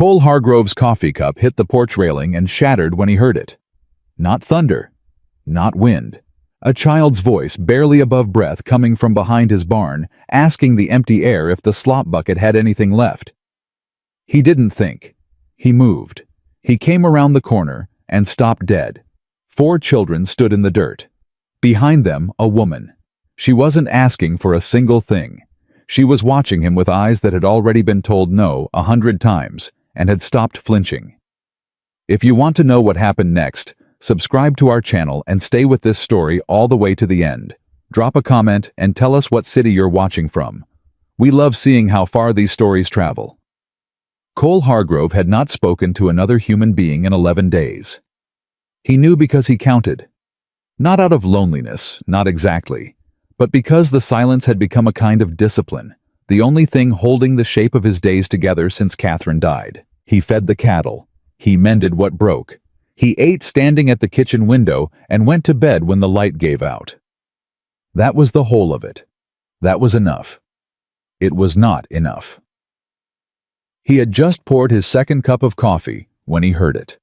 Cole Hargrove's coffee cup hit the porch railing and shattered when he heard it. Not thunder. Not wind. A child's voice, barely above breath, coming from behind his barn, asking the empty air if the slop bucket had anything left. He didn't think. He moved. He came around the corner and stopped dead. 4 children stood in the dirt. Behind them, a woman. She wasn't asking for a single thing. She was watching him with eyes that had already been told no 100 times and had stopped flinching. If you want to know what happened next, subscribe to our channel and stay with this story all the way to the end. Drop a comment and tell us what city you're watching from. We love seeing how far these stories travel. Cole Hargrove had not spoken to another human being in 11 days. He knew because he counted. Not out of loneliness, not exactly, but because the silence had become a kind of discipline, the only thing holding the shape of his days together since Catherine died. He fed the cattle. He mended what broke. He ate standing at the kitchen window and went to bed when the light gave out. That was the whole of it. That was enough. It was not enough. He had just poured his second cup of coffee when he heard it.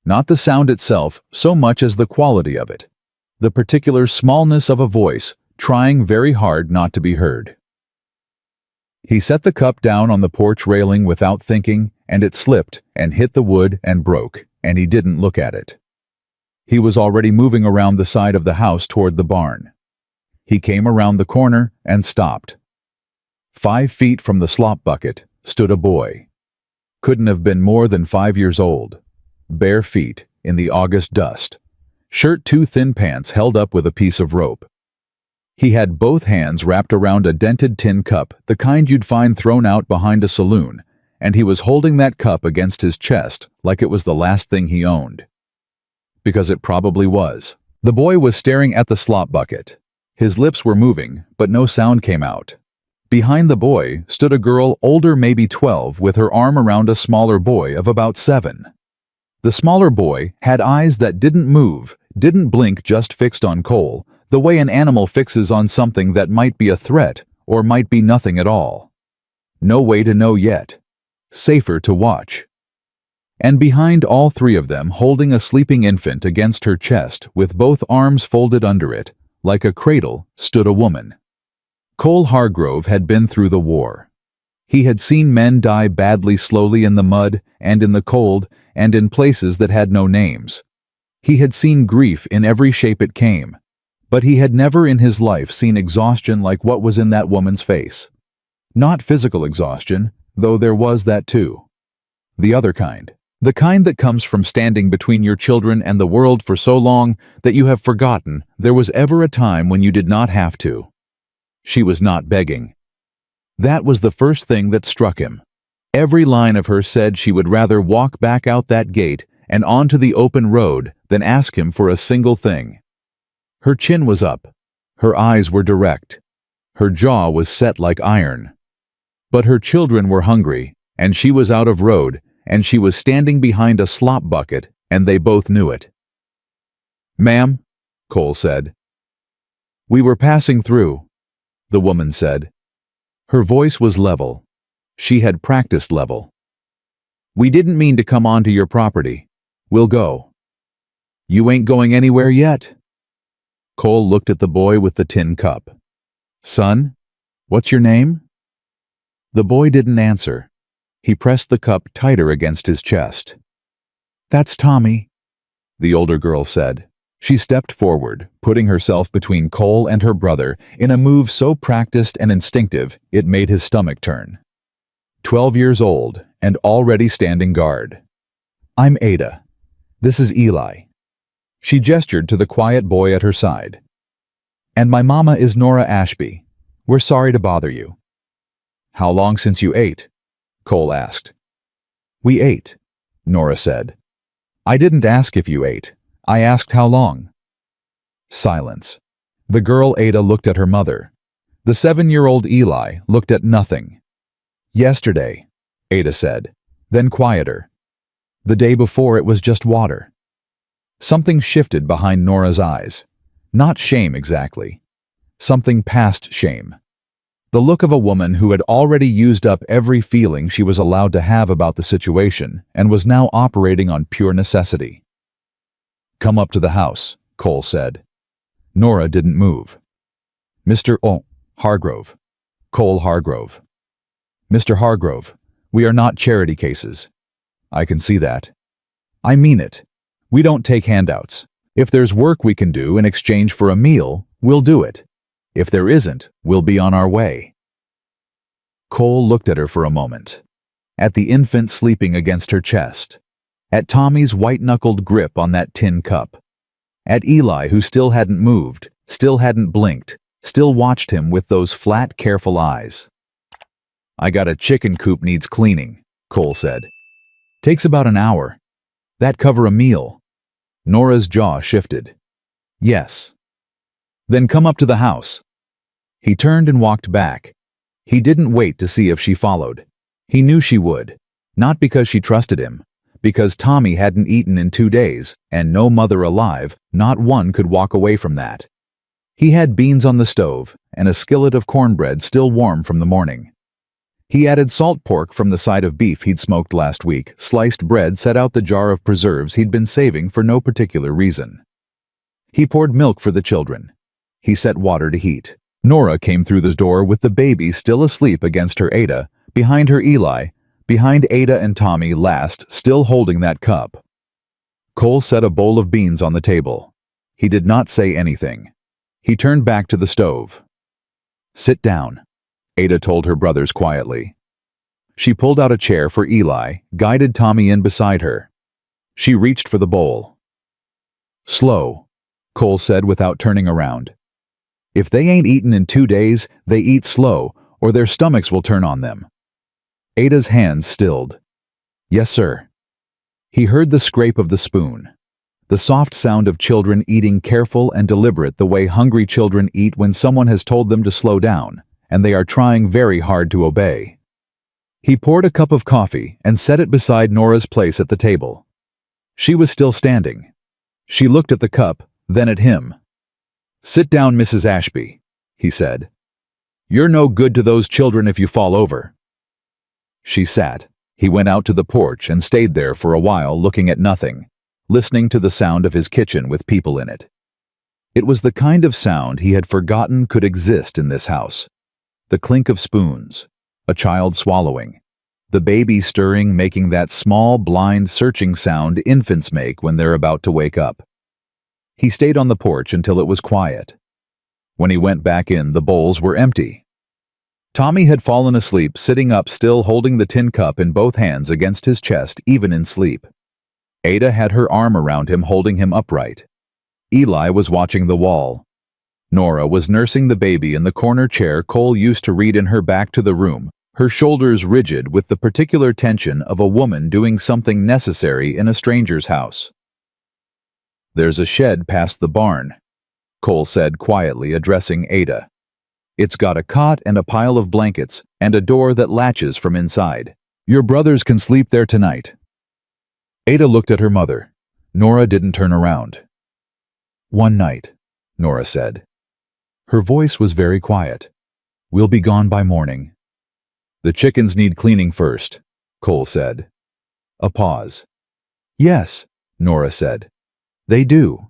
Not the sound itself so much as the quality of it. The particular smallness of a voice trying very hard not to be heard. He set the cup down on the porch railing without thinking, and it slipped and hit the wood and broke, and he didn't look at it. He was already moving around the side of the house toward the barn. He came around the corner and stopped. 5 feet from the slop bucket stood a boy. Couldn't have been more than 5 years old. Bare feet in the August dust. Shirt too thin, pants held up with a piece of rope. He had both hands wrapped around a dented tin cup, the kind you'd find thrown out behind a saloon, and he was holding that cup against his chest like it was the last thing he owned. Because it probably was. The boy was staring at the slop bucket. His lips were moving, but no sound came out. Behind the boy stood a girl older, maybe 12, with her arm around a smaller boy of about 7. The smaller boy had eyes that didn't move, didn't blink, just fixed on Cole, the way an animal fixes on something that might be a threat or might be nothing at all. No way to know yet. Safer to watch. And behind all 3 of them, holding a sleeping infant against her chest with both arms folded under it, like a cradle, stood a woman. Cole Hargrove had been through the war. He had seen men die badly, slowly, in the mud and in the cold and in places that had no names. He had seen grief in every shape it came, but he had never in his life seen exhaustion like what was in that woman's face. Not physical exhaustion, though there was that too. The other kind. The kind that comes from standing between your children and the world for so long that you have forgotten there was ever a time when you did not have to. She was not begging. That was the first thing that struck him. Every line of her said she would rather walk back out that gate and onto the open road than ask him for a single thing. Her chin was up. Her eyes were direct. Her jaw was set like iron. But her children were hungry, and she was out of road, and she was standing behind a slop bucket, and they both knew it. "Ma'am," Cole said. "We were passing through," the woman said. Her voice was level. She had practiced level. "We didn't mean to come onto your property. We'll go." "You ain't going anywhere yet." Cole looked at the boy with the tin cup. "Son, what's your name?" The boy didn't answer. He pressed the cup tighter against his chest. "That's Tommy," the older girl said. She stepped forward, putting herself between Cole and her brother in a move so practiced and instinctive it made his stomach turn. 12 years old and already standing guard. "I'm Ada. This is Eli." She gestured to the quiet boy at her side. "And my mama is Nora Ashby. We're sorry to bother you." "How long since you ate?" Cole asked. "We ate," Nora said. "I didn't ask if you ate. I asked how long." Silence. The girl Ada looked at her mother. The 7-year-old Eli looked at nothing. "Yesterday," Ada said, then quieter. "The day before it was just water." Something shifted behind Nora's eyes. Not shame exactly. Something past shame. The look of a woman who had already used up every feeling she was allowed to have about the situation and was now operating on pure necessity. "Come up to the house," Cole said. Nora didn't move. "Mr. Hargrove. Cole Hargrove." "Mr. Hargrove, we are not charity cases." "I can see that." "I mean it. We don't take handouts. If there's work we can do in exchange for a meal, we'll do it. If there isn't, we'll be on our way." Cole looked at her for a moment. At the infant sleeping against her chest. At Tommy's white-knuckled grip on that tin cup. At Eli, who still hadn't moved, still hadn't blinked, still watched him with those flat, careful eyes. "I got a chicken coop needs cleaning," Cole said. "Takes about an hour. That cover a meal?" Nora's jaw shifted. "Yes." "Then come up to the house." He turned and walked back. He didn't wait to see if she followed. He knew she would. Not because she trusted him. Because Tommy hadn't eaten in 2 days, and no mother alive, not one could walk away from that. He had beans on the stove, and a skillet of cornbread still warm from the morning. He added salt pork from the side of beef he'd smoked last week. Sliced bread set out the jar of preserves he'd been saving for no particular reason. He poured milk for the children. He set water to heat. Nora came through the door with the baby still asleep against her Ada, behind her Eli, behind Ada and Tommy last, still holding that cup. Cole set a bowl of beans on the table. He did not say anything. He turned back to the stove. "Sit down," Ada told her brothers quietly. She pulled out a chair for Eli, guided Tommy in beside her. She reached for the bowl. "Slow," Cole said without turning around. "If they ain't eaten in 2 days, they eat slow, or their stomachs will turn on them." Ada's hands stilled. "Yes, sir." He heard the scrape of the spoon. The soft sound of children eating, careful and deliberate, the way hungry children eat when someone has told them to slow down, and they are trying very hard to obey. He poured a cup of coffee and set it beside Nora's place at the table. She was still standing. She looked at the cup, then at him. "Sit down, Mrs. Ashby," he said. "You're no good to those children if you fall over." She sat. He went out to the porch and stayed there for a while, looking at nothing, listening to the sound of his kitchen with people in it. It was the kind of sound he had forgotten could exist in this house. The clink of spoons, a child swallowing, the baby stirring, making that small, blind, searching sound infants make when they're about to wake up. He stayed on the porch until it was quiet. When he went back in, the bowls were empty. Tommy had fallen asleep, sitting up, still holding the tin cup in both hands against his chest, even in sleep. Ada had her arm around him, holding him upright. Eli was watching the wall. Nora was nursing the baby in the corner chair Cole used to read in her, back to the room, her shoulders rigid with the particular tension of a woman doing something necessary in a stranger's house. "There's a shed past the barn," Cole said quietly, addressing Ada. "It's got a cot and a pile of blankets and a door that latches from inside. Your brothers can sleep there tonight." Ada looked at her mother. Nora didn't turn around. "One night," Nora said. Her voice was very quiet. "We'll be gone by morning." "The chickens need cleaning first," Cole said. A pause. "Yes," Nora said. "They do."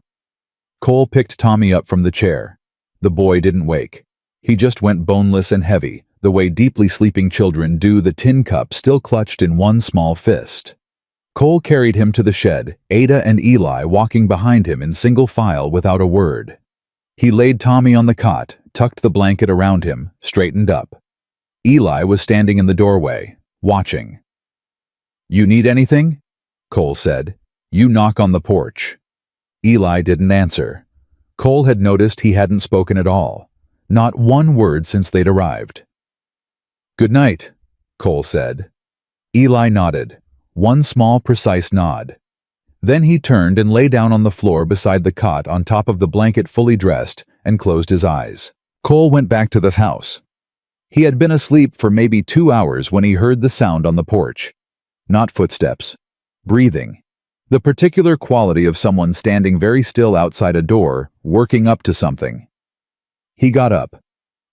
Cole picked Tommy up from the chair. The boy didn't wake. He just went boneless and heavy, the way deeply sleeping children do, the tin cup still clutched in one small fist. Cole carried him to the shed, Ada and Eli walking behind him in single file without a word. He laid Tommy on the cot, tucked the blanket around him, straightened up. Eli was standing in the doorway, watching. "You need anything?" Cole said. "You knock on the porch." Eli didn't answer. Cole had noticed he hadn't spoken at all. Not one word since they'd arrived. "Good night," Cole said. Eli nodded. One small, precise nod. Then he turned and lay down on the floor beside the cot on top of the blanket, fully dressed, and closed his eyes. Cole went back to this house. He had been asleep for maybe 2 hours when he heard the sound on the porch. Not footsteps. Breathing. The particular quality of someone standing very still outside a door, working up to something. He got up.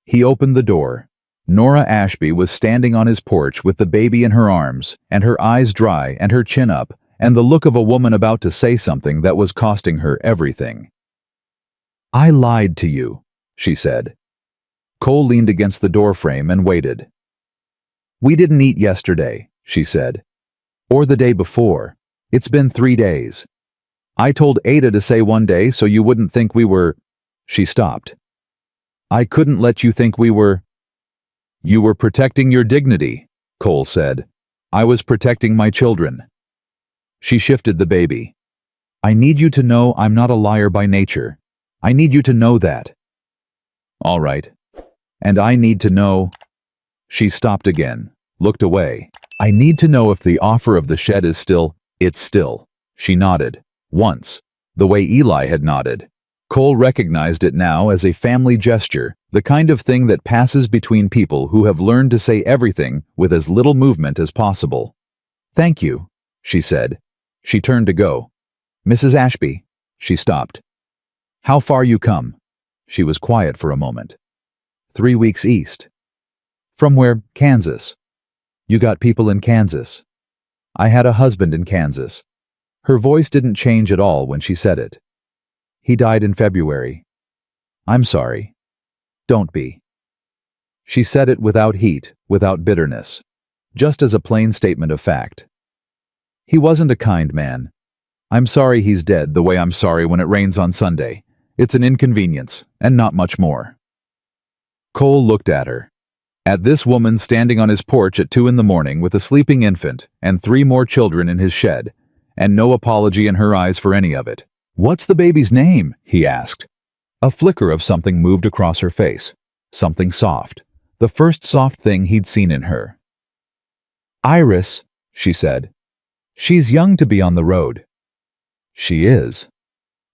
He opened the door. Nora Ashby was standing on his porch with the baby in her arms, and her eyes dry and her chin up, and the look of a woman about to say something that was costing her everything. "I lied to you," she said. Cole leaned against the doorframe and waited. "We didn't eat yesterday," she said. "Or the day before. It's been 3 days. I told Ada to say one day so you wouldn't think we were—" She stopped. "I couldn't let you think we were—" "You were protecting your dignity," Cole said. "I was protecting my children." She shifted the baby. "I need you to know I'm not a liar by nature. I need you to know that." "All right. And I need to know—" She stopped again, looked away. "I need to know if the offer of the shed is still—" "It's still." She nodded. Once. The way Eli had nodded. Cole recognized it now as a family gesture, the kind of thing that passes between people who have learned to say everything with as little movement as possible. "Thank you," she said. She turned to go. "Mrs. Ashby." She stopped. "How far you come?" She was quiet for a moment. 3 weeks east." "From where?" "Kansas." "You got people in Kansas." "I had a husband in Kansas." Her voice didn't change at all when she said it. "He died in February." "I'm sorry." "Don't be." She said it without heat, without bitterness, just as a plain statement of fact. "He wasn't a kind man. I'm sorry he's dead the way I'm sorry when it rains on Sunday. It's an inconvenience, and not much more." Cole looked at her. At this woman standing on his porch at 2 in the morning with a sleeping infant and 3 more children in his shed, and no apology in her eyes for any of it. "What's the baby's name?" he asked. A flicker of something moved across her face. Something soft. The first soft thing he'd seen in her. "Iris," she said. "She's young to be on the road." "She is."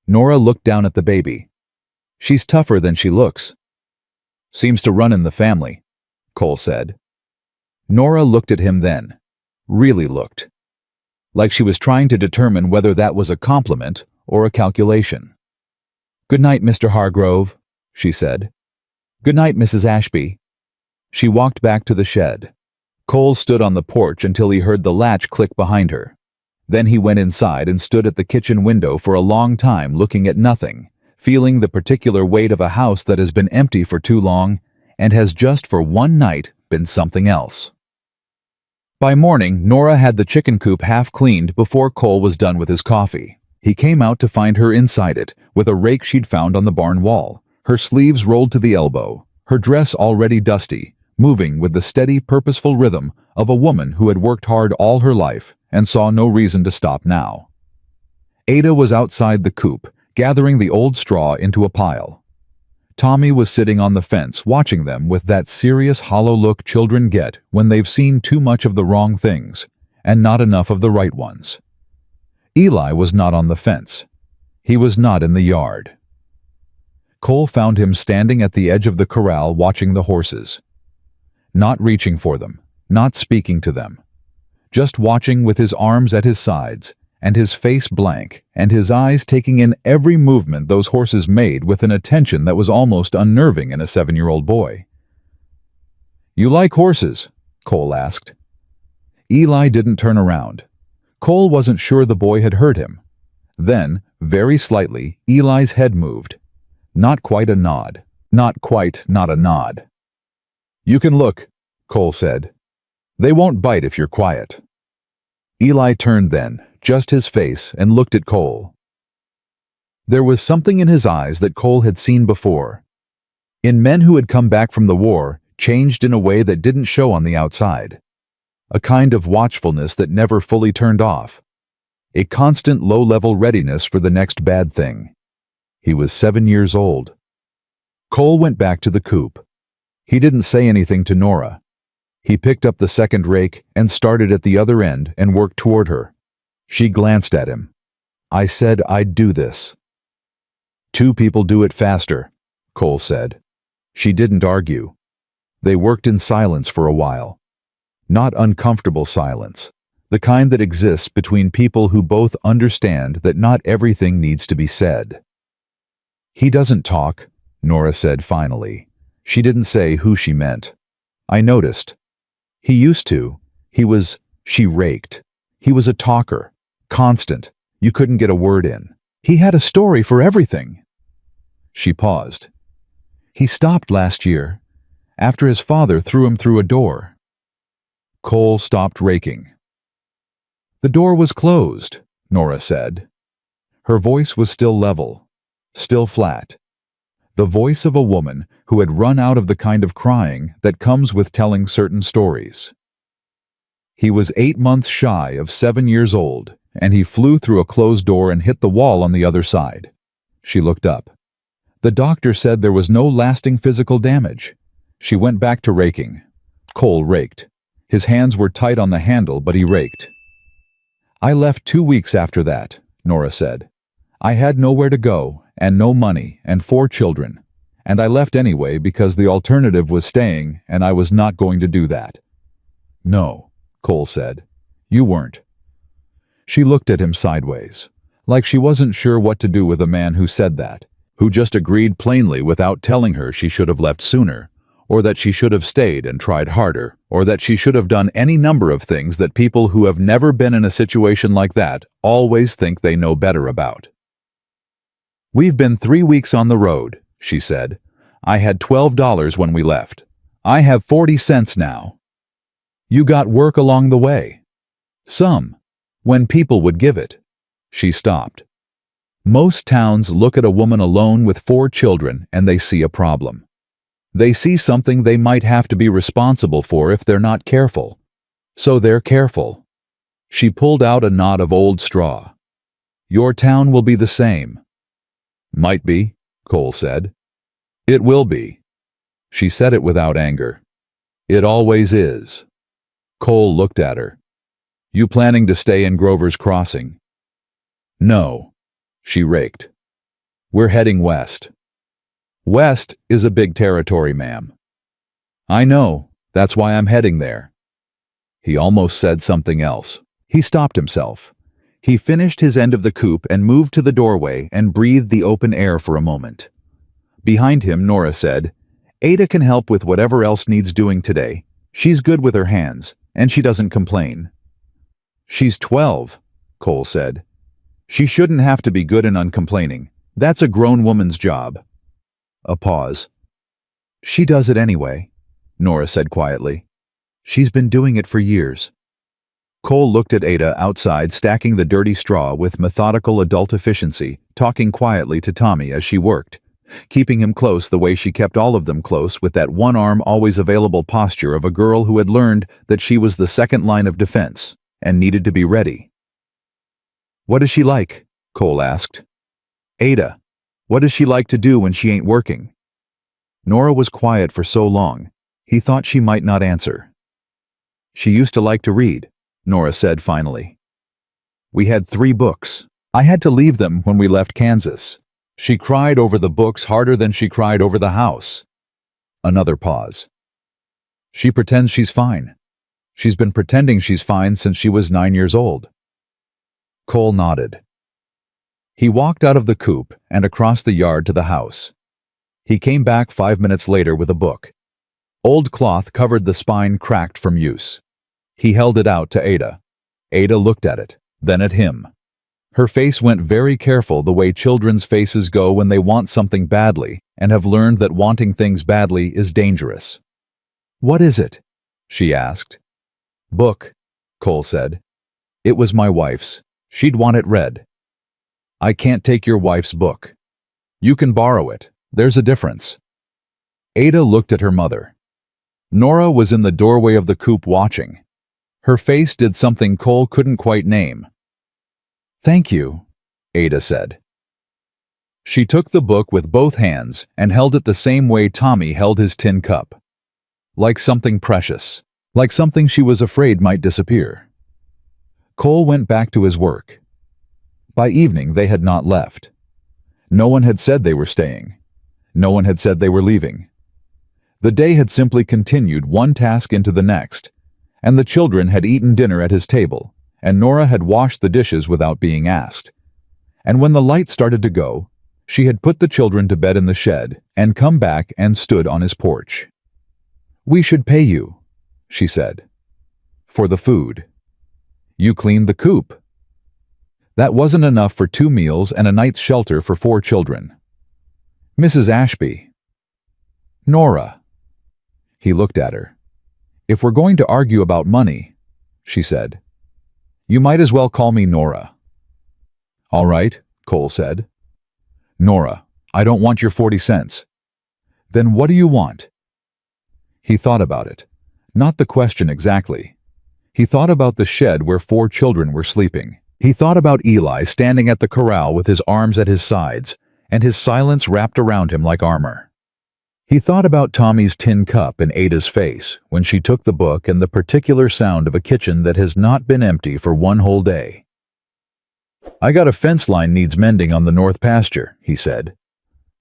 Nora looked down at the baby. "She's tougher than she looks." "Seems to run in the family," Cole said. Nora looked at him then. Really looked. Like she was trying to determine whether that was a compliment or a calculation. "Good night, Mr. Hargrove," she said. "Good night, Mrs. Ashby." She walked back to the shed. Cole stood on the porch until he heard the latch click behind her. Then he went inside and stood at the kitchen window for a long time looking at nothing, feeling the particular weight of a house that has been empty for too long and has just for one night been something else. By morning, Nora had the chicken coop half cleaned before Cole was done with his coffee. He came out to find her inside it, with a rake she'd found on the barn wall, her sleeves rolled to the elbow, her dress already dusty, moving with the steady, purposeful rhythm of a woman who had worked hard all her life and saw no reason to stop now. Ada was outside the coop, gathering the old straw into a pile. Tommy was sitting on the fence watching them with that serious hollow look children get when they've seen too much of the wrong things and not enough of the right ones. Eli was not on the fence. He was not in the yard. Cole found him standing at the edge of the corral watching the horses. Not reaching for them, not speaking to them. Just watching with his arms at his sides, and his face blank, and his eyes taking in every movement those horses made with an attention that was almost unnerving in a 7-year-old boy. "You like horses?" Cole asked. Eli didn't turn around. Cole wasn't sure the boy had heard him. Then, very slightly, Eli's head moved. Not quite a nod. Not a nod. "You can look," Cole said. "They won't bite if you're quiet." Eli turned then, just his face, and looked at Cole. There was something in his eyes that Cole had seen before. In men who had come back from the war, changed in a way that didn't show on the outside. A kind of watchfulness that never fully turned off. A constant low-level readiness for the next bad thing. He was 7 years old. Cole went back to the coop. He didn't say anything to Nora. He picked up the second rake and started at the other end and worked toward her. She glanced at him. "I said I'd do this." "2 people do it faster," Cole said. She didn't argue. They worked in silence for a while. Not uncomfortable silence, the kind that exists between people who both understand that not everything needs to be said. "He doesn't talk," Nora said finally. She didn't say who she meant. I noticed. He used to. She raked. He was a talker. Constant. You couldn't get a word in. He had a story for everything. She paused. He stopped last year, after his father threw him through a door. Cole stopped raking. The door was closed, Nora said. Her voice was still level, still flat. The voice of a woman who had run out of the kind of crying that comes with telling certain stories. He was 8 months shy of 7 years old, and he flew through a closed door and hit the wall on the other side. She looked up. The doctor said there was no lasting physical damage. She went back to raking. Cole raked. His hands were tight on the handle, but he raked. I left 2 weeks after that, Nora said. I had nowhere to go, and no money, and 4 children. And I left anyway because the alternative was staying, and I was not going to do that. No, Cole said. You weren't. She looked at him sideways, like she wasn't sure what to do with a man who said that, who just agreed plainly without telling her she should have left sooner, or that she should have stayed and tried harder, or that she should have done any number of things that people who have never been in a situation like that always think they know better about. We've been 3 weeks on the road, she said. I had $12 when we left. I have 40 cents now. You got work along the way. Some, when people would give it. She stopped. Most towns look at a woman alone with 4 children and they see a problem. They see something they might have to be responsible for if they're not careful. So they're careful. She pulled out a knot of old straw. Your town will be the same. Might be, Cole said. It will be. She said it without anger. It always is. Cole looked at her. You planning to stay in Grover's Crossing? No. She raked. We're heading west. West is a big territory, ma'am. I know. That's why I'm heading there. He almost said something else. He stopped himself. He finished his end of the coupe and moved to the doorway and breathed the open air for a moment. Behind him, Nora said, Ada can help with whatever else needs doing today. She's good with her hands, and she doesn't complain. She's 12, Cole said. She shouldn't have to be good and uncomplaining. That's a grown woman's job. A pause. She does it anyway, Nora said quietly. She's been doing it for years. Cole looked at Ada outside stacking the dirty straw with methodical adult efficiency, talking quietly to Tommy as she worked, keeping him close the way she kept all of them close with that one arm always available posture of a girl who had learned that she was the second line of defense and needed to be ready. What is she like? Cole asked. Ada, what does she like to do when she ain't working? Nora was quiet for so long, he thought she might not answer. She used to like to read, Nora said finally. We had 3 books. I had to leave them when we left Kansas. She cried over the books harder than she cried over the house. Another pause. She pretends she's fine. She's been pretending she's fine since she was 9 years old. Cole nodded. He walked out of the coupe and across the yard to the house. He came back 5 minutes later with a book. Old cloth covered the spine cracked from use. He held it out to Ada. Ada looked at it, then at him. Her face went very careful the way children's faces go when they want something badly and have learned that wanting things badly is dangerous. What is it? She asked. Book, Cole said. It was my wife's. She'd want it read. I can't take your wife's book. You can borrow it. There's a difference. Ada looked at her mother. Nora was in the doorway of the coupe watching. Her face did something Cole couldn't quite name. Thank you, Ada said. She took the book with both hands and held it the same way Tommy held his tin cup. Like something precious, like something she was afraid might disappear. Cole went back to his work. By evening they had not left. No one had said they were staying. No one had said they were leaving. The day had simply continued one task into the next, and the children had eaten dinner at his table, and Nora had washed the dishes without being asked. And when the light started to go, she had put the children to bed in the shed and come back and stood on his porch. "We should pay you," she said. "For the food. You cleaned the coop." That wasn't enough for 2 meals and a night's shelter for 4 children. "Mrs. Ashby." "Nora." He looked at her. "If we're going to argue about money," she said, "you might as well call me Nora." "All right," Cole said. "Nora, I don't want your 40 cents. Then what do you want?" He thought about it. Not the question exactly. He thought about the shed where 4 children were sleeping. He thought about Eli standing at the corral with his arms at his sides, and his silence wrapped around him like armor. He thought about Tommy's tin cup in Ada's face when she took the book and the particular sound of a kitchen that has not been empty for 1 whole day. "I got a fence line needs mending on the north pasture," he said.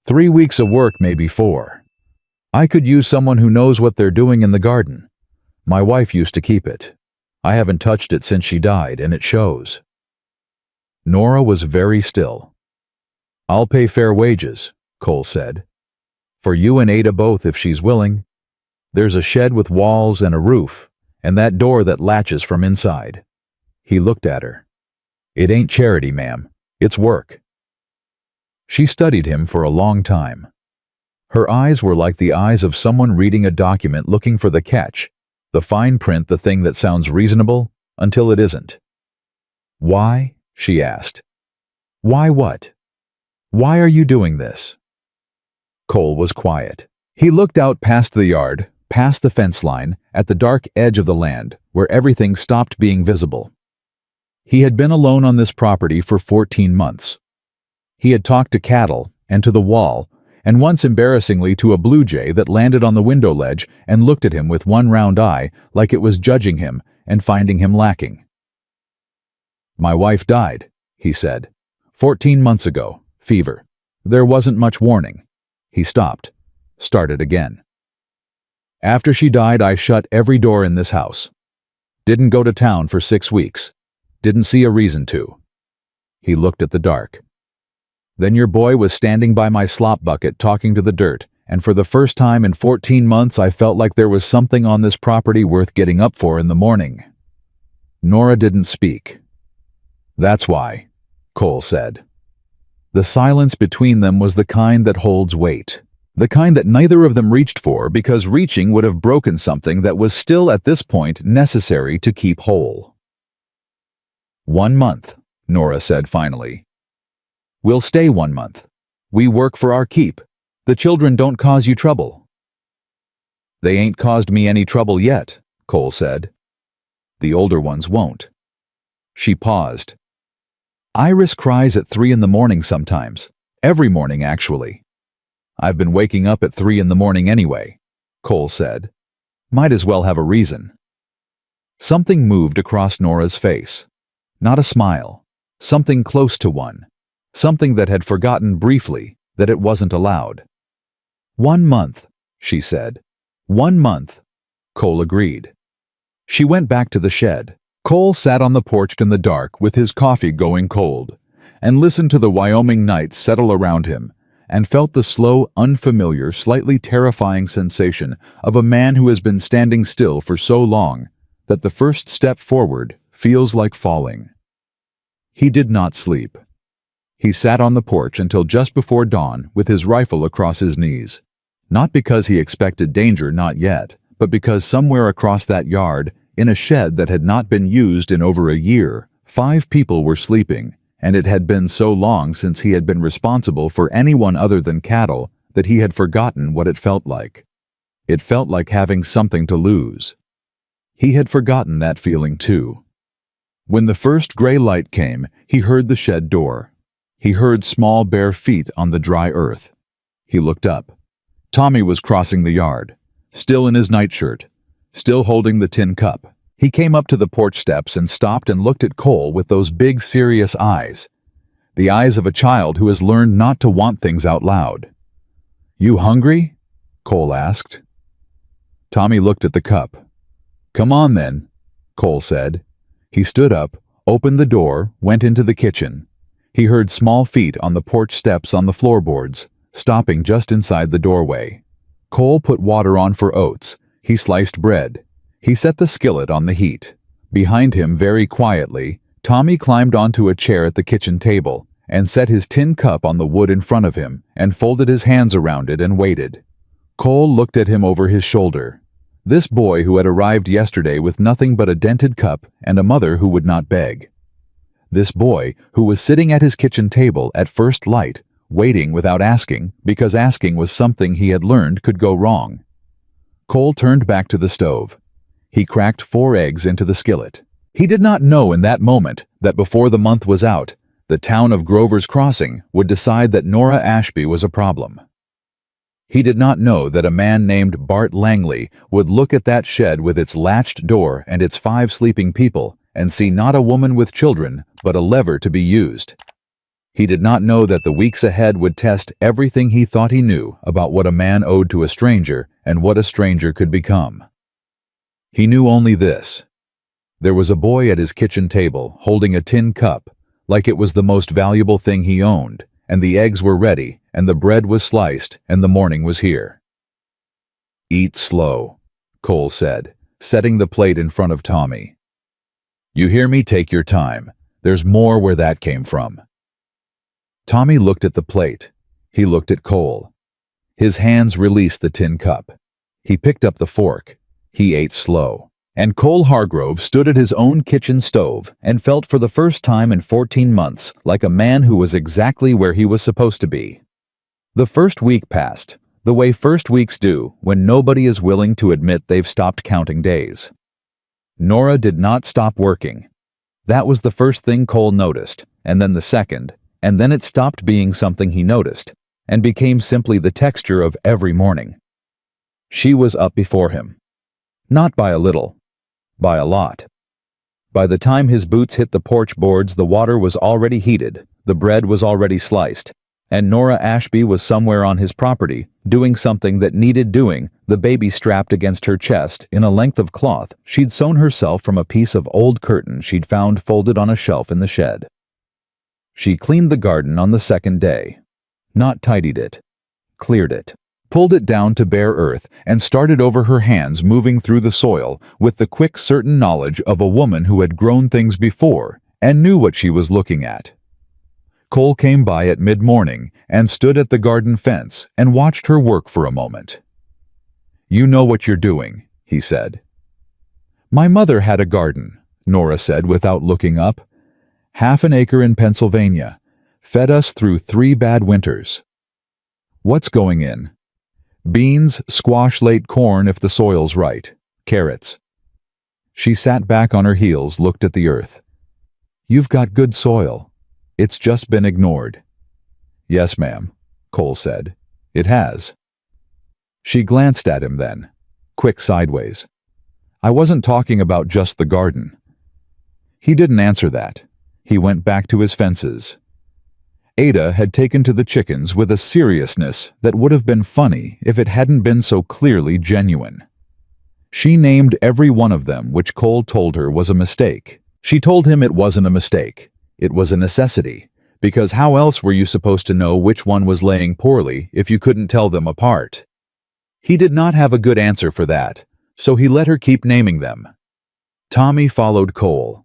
3 weeks of work, maybe 4. I could use someone who knows what they're doing in the garden. My wife used to keep it. I haven't touched it since she died, and it shows." Nora was very still. "I'll pay fair wages," Cole said. "For you and Ada both if she's willing. There's a shed with walls and a roof, and that door that latches from inside." He looked at her. "It ain't charity, ma'am. It's work." She studied him for a long time. Her eyes were like the eyes of someone reading a document looking for the catch, the fine print, the thing that sounds reasonable until it isn't. "Why?" she asked. "Why what? Why are you doing this?" Cole was quiet. He looked out past the yard, past the fence line, at the dark edge of the land, where everything stopped being visible. He had been alone on this property for 14 months. He had talked to cattle, and to the wall, and once embarrassingly to a blue jay that landed on the window ledge and looked at him with one round eye like it was judging him and finding him lacking. "My wife died," he said. 14 months ago. Fever. There wasn't much warning." He stopped. Started again. "After she died, I shut every door in this house. Didn't go to town for 6 weeks. Didn't see a reason to." He looked at the dark. "Then your boy was standing by my slop bucket talking to the dirt, and for the first time in 14 months I felt like there was something on this property worth getting up for in the morning." Nora didn't speak. "That's why," Cole said. The silence between them was the kind that holds weight. The kind that neither of them reached for because reaching would have broken something that was still at this point necessary to keep whole. "1 month," Nora said finally. "We'll stay 1 month. We work for our keep. The children don't cause you trouble." "They ain't caused me any trouble yet," Cole said. "The older ones won't." She paused. "Iris cries at 3 in the morning sometimes. Every morning, actually." "I've been waking up at 3 in the morning anyway," Cole said. "Might as well have a reason." Something moved across Nora's face. Not a smile. Something close to one. Something that had forgotten briefly that it wasn't allowed. 1 month, she said. 1 month, Cole agreed. She went back to the shed. Cole sat on the porch in the dark with his coffee going cold, and listened to the Wyoming night settle around him, and felt the slow, unfamiliar, slightly terrifying sensation of a man who has been standing still for so long that the first step forward feels like falling. He did not sleep. He sat on the porch until just before dawn with his rifle across his knees. Not because he expected danger, not yet, but because somewhere across that yard, in a shed that had not been used in over a year, 5 people were sleeping, and it had been so long since he had been responsible for anyone other than cattle that he had forgotten what it felt like. It felt like having something to lose. He had forgotten that feeling too. When the first gray light came, he heard the shed door. He heard small bare feet on the dry earth. He looked up. Tommy was crossing the yard, still in his nightshirt, still holding the tin cup. He came up to the porch steps and stopped and looked at Cole with those big, serious eyes. The eyes of a child who has learned not to want things out loud. "You hungry?" Cole asked. Tommy looked at the cup. "Come on then," Cole said. He stood up, opened the door, went into the kitchen. He heard small feet on the porch steps on the floorboards, stopping just inside the doorway. Cole put water on for oats. He sliced bread. He set the skillet on the heat. Behind him, very quietly, Tommy climbed onto a chair at the kitchen table and set his tin cup on the wood in front of him and folded his hands around it and waited. Cole looked at him over his shoulder. This boy who had arrived yesterday with nothing but a dented cup and a mother who would not beg. This boy who was sitting at his kitchen table at first light, waiting without asking, because asking was something he had learned could go wrong. Cole turned back to the stove. He cracked 4 eggs into the skillet. He did not know in that moment that before the month was out, the town of Grover's Crossing would decide that Nora Ashby was a problem. He did not know that a man named Bart Langley would look at that shed with its latched door and its 5 sleeping people and see not a woman with children, but a lever to be used. He did not know that the weeks ahead would test everything he thought he knew about what a man owed to a stranger and what a stranger could become. He knew only this. There was a boy at his kitchen table holding a tin cup, like it was the most valuable thing he owned, and the eggs were ready, and the bread was sliced, and the morning was here. "Eat slow," Cole said, setting the plate in front of Tommy. "You hear me? Take your time. There's more where that came from." Tommy looked at the plate. He looked at Cole. His hands released the tin cup. He picked up the fork. He ate slow. And Cole Hargrove stood at his own kitchen stove and felt for the first time in 14 months like a man who was exactly where he was supposed to be. The first week passed, the way first weeks do when nobody is willing to admit they've stopped counting days. Nora did not stop working. That was the first thing Cole noticed, and then the second, and then it stopped being something he noticed, and became simply the texture of every morning. She was up before him. Not by a little. By a lot. By the time his boots hit the porch boards, the water was already heated, the bread was already sliced, and Nora Ashby was somewhere on his property, doing something that needed doing, the baby strapped against her chest in a length of cloth she'd sewn herself from a piece of old curtain she'd found folded on a shelf in the shed. She cleaned the garden on the second day. Not tidied it. Cleared it. Pulled it down to bare earth and started over her hands moving through the soil with the quick certain knowledge of a woman who had grown things before and knew what she was looking at. Cole came by at mid-morning and stood at the garden fence and watched her work for a moment. "You know what you're doing," he said. "My mother had a garden," Nora said without looking up. "Half an acre in Pennsylvania. Fed us through 3 bad winters." "What's going in?" "Beans, squash, late corn if the soil's right. Carrots." She sat back on her heels, looked at the earth. "You've got good soil. It's just been ignored." "Yes, ma'am," Cole said. "It has." She glanced at him then, quick sideways. "I wasn't talking about just the garden." He didn't answer that. He went back to his fences. Ada had taken to the chickens with a seriousness that would have been funny if it hadn't been so clearly genuine. She named every one of them, which Cole told her was a mistake. She told him it wasn't a mistake. It was a necessity, because how else were you supposed to know which one was laying poorly if you couldn't tell them apart? He did not have a good answer for that, so he let her keep naming them. Tommy followed Cole.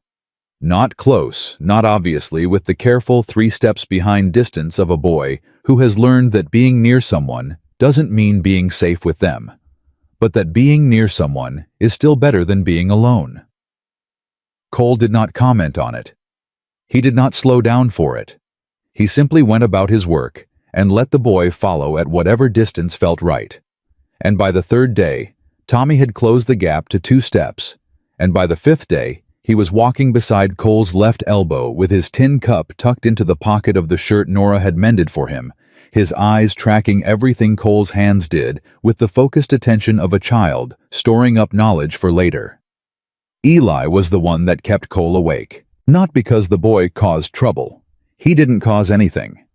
Not close, not obviously, with the careful 3 steps behind distance of a boy who has learned that being near someone doesn't mean being safe with them, but that being near someone is still better than being alone. Cole did not comment on it. He did not slow down for it. He simply went about his work and let the boy follow at whatever distance felt right. And by the 3rd day, Tommy had closed the gap to 2 steps, and by the 5th day, he was walking beside Cole's left elbow with his tin cup tucked into the pocket of the shirt Nora had mended for him, his eyes tracking everything Cole's hands did with the focused attention of a child, storing up knowledge for later. Eli was the one that kept Cole awake, not because the boy caused trouble. He didn't cause anything.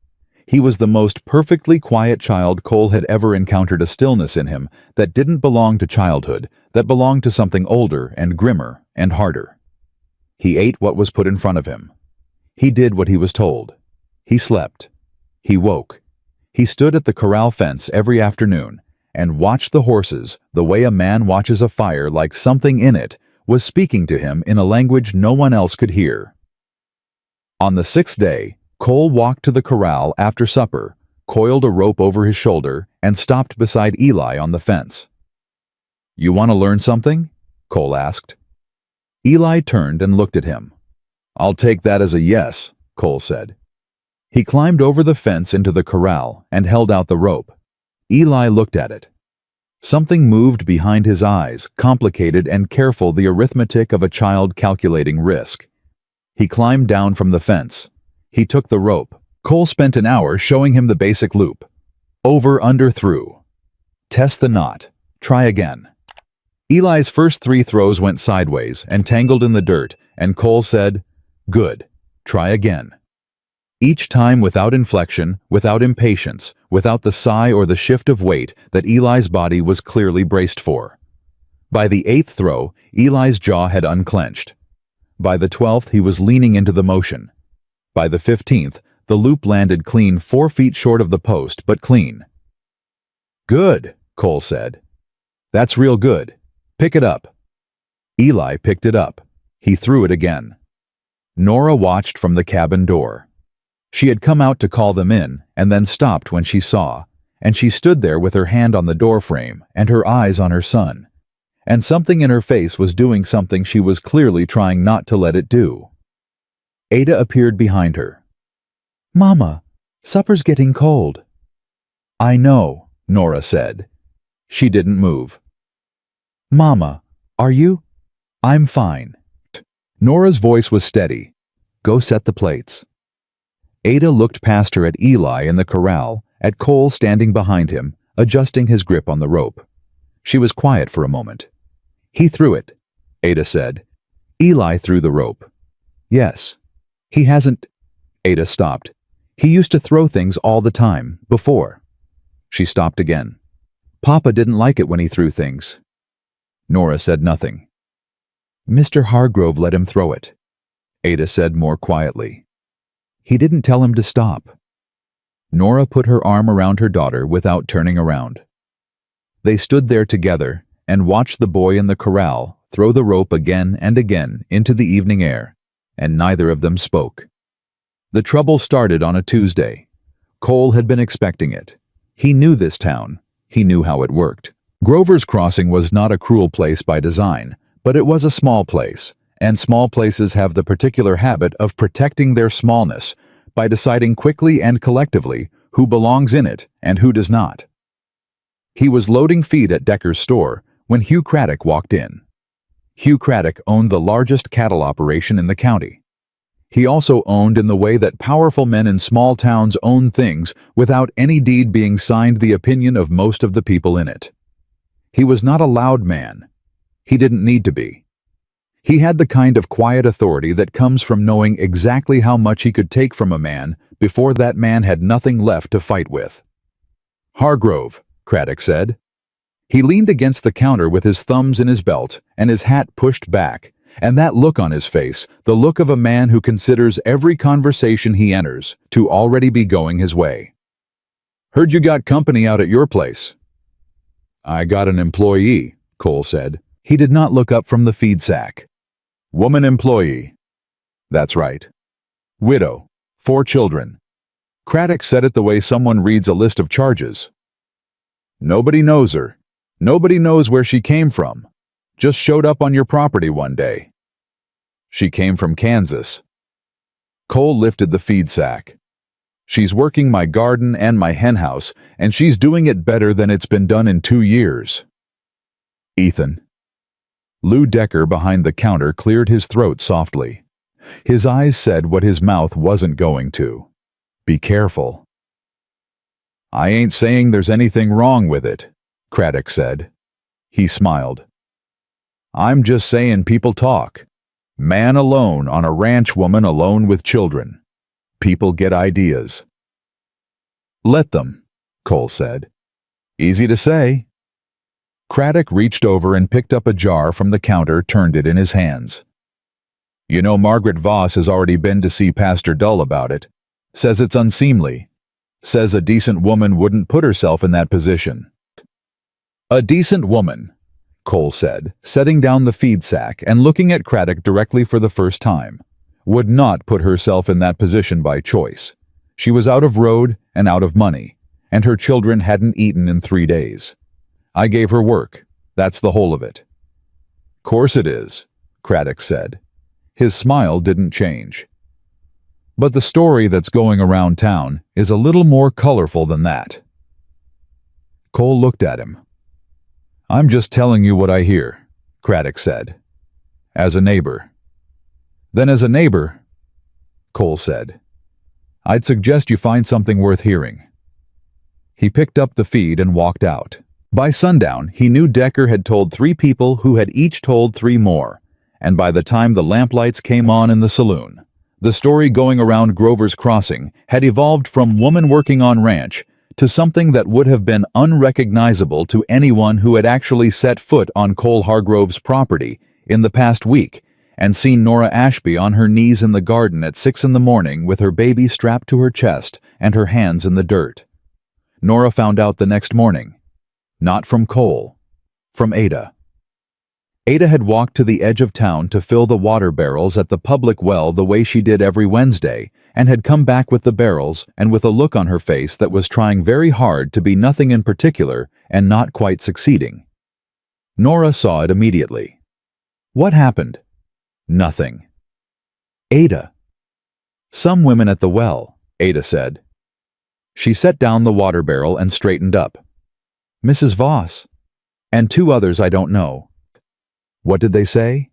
He was the most perfectly quiet child Cole had ever encountered, a stillness in him that didn't belong to childhood, that belonged to something older and grimmer and harder. He ate what was put in front of him. He did what he was told. He slept. He woke. He stood at the corral fence every afternoon and watched the horses the way a man watches a fire, like something in it was speaking to him in a language no one else could hear. On the 6th day, Cole walked to the corral after supper, coiled a rope over his shoulder, and stopped beside Eli on the fence. "You want to learn something?" Cole asked. Eli turned and looked at him. "I'll take that as a yes," Cole said. He climbed over the fence into the corral and held out the rope. Eli looked at it. Something moved behind his eyes, complicated and careful, the arithmetic of a child calculating risk. He climbed down from the fence. He took the rope. Cole spent an hour showing him the basic loop. Over, under, through. Test the knot. Try again. Eli's first 3 throws went sideways and tangled in the dirt, and Cole said, "Good. Try again." Each time without inflection, without impatience, without the sigh or the shift of weight that Eli's body was clearly braced for. By the 8th throw, Eli's jaw had unclenched. By the 12th, he was leaning into the motion. By the 15th, the loop landed clean, 4 feet short of the post, but clean. "Good," Cole said. "That's real good. Pick it up." Eli picked it up. He threw it again. Nora watched from the cabin door. She had come out to call them in, and then stopped when she saw, and she stood there with her hand on the door frame and her eyes on her son. And something in her face was doing something she was clearly trying not to let it do. Ada appeared behind her. "Mama, supper's getting cold." "I know," Nora said. She didn't move. "Mama, are you?" "I'm fine." Nora's voice was steady. "Go set the plates." Ada looked past her at Eli in the corral, at Cole standing behind him, adjusting his grip on the rope. She was quiet for a moment. "He threw it," Ada said. Eli threw the rope. "Yes. He hasn't—" Ada stopped. "He used to throw things all the time, before." She stopped again. "Papa didn't like it when he threw things." Nora said nothing. "Mr. Hargrove let him throw it," Ada said more quietly. "He didn't tell him to stop." Nora put her arm around her daughter without turning around. They stood there together and watched the boy in the corral throw the rope again and again into the evening air, and neither of them spoke. The trouble started on a Tuesday. Cole had been expecting it. He knew this town. He knew how it worked. Grover's Crossing was not a cruel place by design, but it was a small place. And small places have the particular habit of protecting their smallness by deciding quickly and collectively who belongs in it and who does not. He was loading feed at Decker's store when Hugh Craddock walked in. Hugh Craddock owned the largest cattle operation in the county. He also owned, in the way that powerful men in small towns own things without any deed being signed, the opinion of most of the people in it. He was not a loud man. He didn't need to be. He had the kind of quiet authority that comes from knowing exactly how much he could take from a man before that man had nothing left to fight with. "Hargrove," Craddock said. He leaned against the counter with his thumbs in his belt and his hat pushed back, and that look on his face, the look of a man who considers every conversation he enters to already be going his way. "Heard you got company out at your place." "I got an employee," Cole said. He did not look up from the feed sack. "Woman employee." "That's right." "Widow. 4 children." Craddock said it the way someone reads a list of charges. "Nobody knows her. Nobody knows where she came from. Just showed up on your property one day." "She came from Kansas." Cole lifted the feed sack. "She's working my garden and my henhouse, and she's doing it better than it's been done in 2 years. "Ethan." Lou Decker behind the counter cleared his throat softly. His eyes said what his mouth wasn't going to. "Be careful." "I ain't saying there's anything wrong with it," Craddock said. He smiled. "I'm just saying people talk. Man alone on a ranch, woman alone with children. People get ideas." "Let them," Cole said. "Easy to say." Craddock reached over and picked up a jar from the counter, turned it in his hands. "You know, Margaret Voss has already been to see Pastor Dull about it. Says it's unseemly. Says a decent woman wouldn't put herself in that position." A decent woman, Cole said, setting down the feed sack and looking at Craddock directly for the first time, would not put herself in that position by choice. She was out of road and out of money, and her children hadn't eaten in 3 days. I gave her work. That's the whole of it. Course it is, Craddock said. His smile didn't change. But the story that's going around town is a little more colorful than that. Cole looked at him. I'm just telling you what I hear, Craddock said. As a neighbor. Then as a neighbor, Cole said, I'd suggest you find something worth hearing. He picked up the feed and walked out. By sundown, he knew Decker had told 3 people who had each told 3 more, and by the time the lamplights came on in the saloon, the story going around Grover's Crossing had evolved from woman working on ranch to something that would have been unrecognizable to anyone who had actually set foot on Cole Hargrove's property in the past week and seen Nora Ashby on her knees in the garden at 6 in the morning with her baby strapped to her chest and her hands in the dirt. Nora found out the next morning. Not from Cole. From Ada. Ada had walked to the edge of town to fill the water barrels at the public well the way she did every Wednesday, and had come back with the barrels and with a look on her face that was trying very hard to be nothing in particular and not quite succeeding. Nora saw it immediately. What happened? Nothing. Ada. Some women at the well, Ada said. She set down the water barrel and straightened up. Mrs. Voss. And 2 others I don't know. What did they say?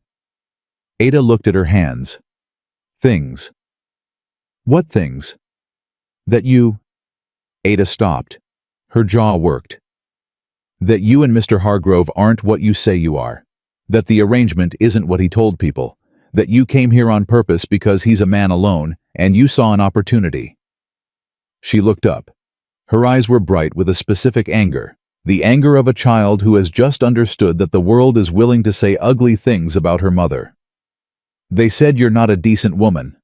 Ada looked at her hands. Things. What things? That you... Ada stopped. Her jaw worked. That you and Mr. Hargrove aren't what you say you are. That the arrangement isn't what he told people. That you came here on purpose because he's a man alone, and you saw an opportunity. She looked up. Her eyes were bright with a specific anger. The anger of a child who has just understood that the world is willing to say ugly things about her mother. They said you're not a decent woman.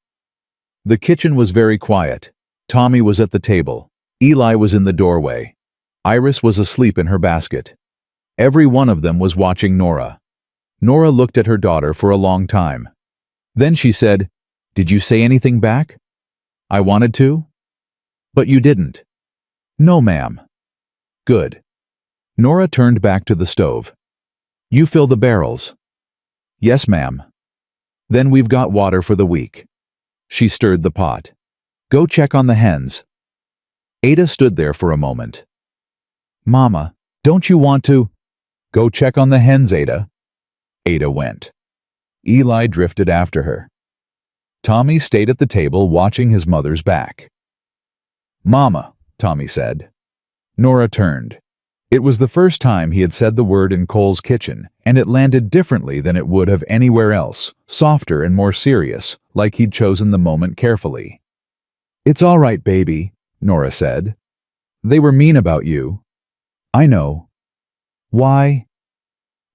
The kitchen was very quiet. Tommy was at the table. Eli was in the doorway. Iris was asleep in her basket. Every one of them was watching Nora. Nora looked at her daughter for a long time. Then she said, Did you say anything back? I wanted to. But you didn't. No, ma'am. Good. Nora turned back to the stove. You fill the barrels. Yes, ma'am. Then we've got water for the week. She stirred the pot. Go check on the hens. Ada stood there for a moment. Mama, don't you want to? Go check on the hens, Ada. Ada went. Eli drifted after her. Tommy stayed at the table watching his mother's back. Mama, Tommy said. Nora turned. It was the first time he had said the word in Cole's kitchen, and it landed differently than it would have anywhere else, softer and more serious, like he'd chosen the moment carefully. It's all right, baby, Nora said. They were mean about you. I know. Why?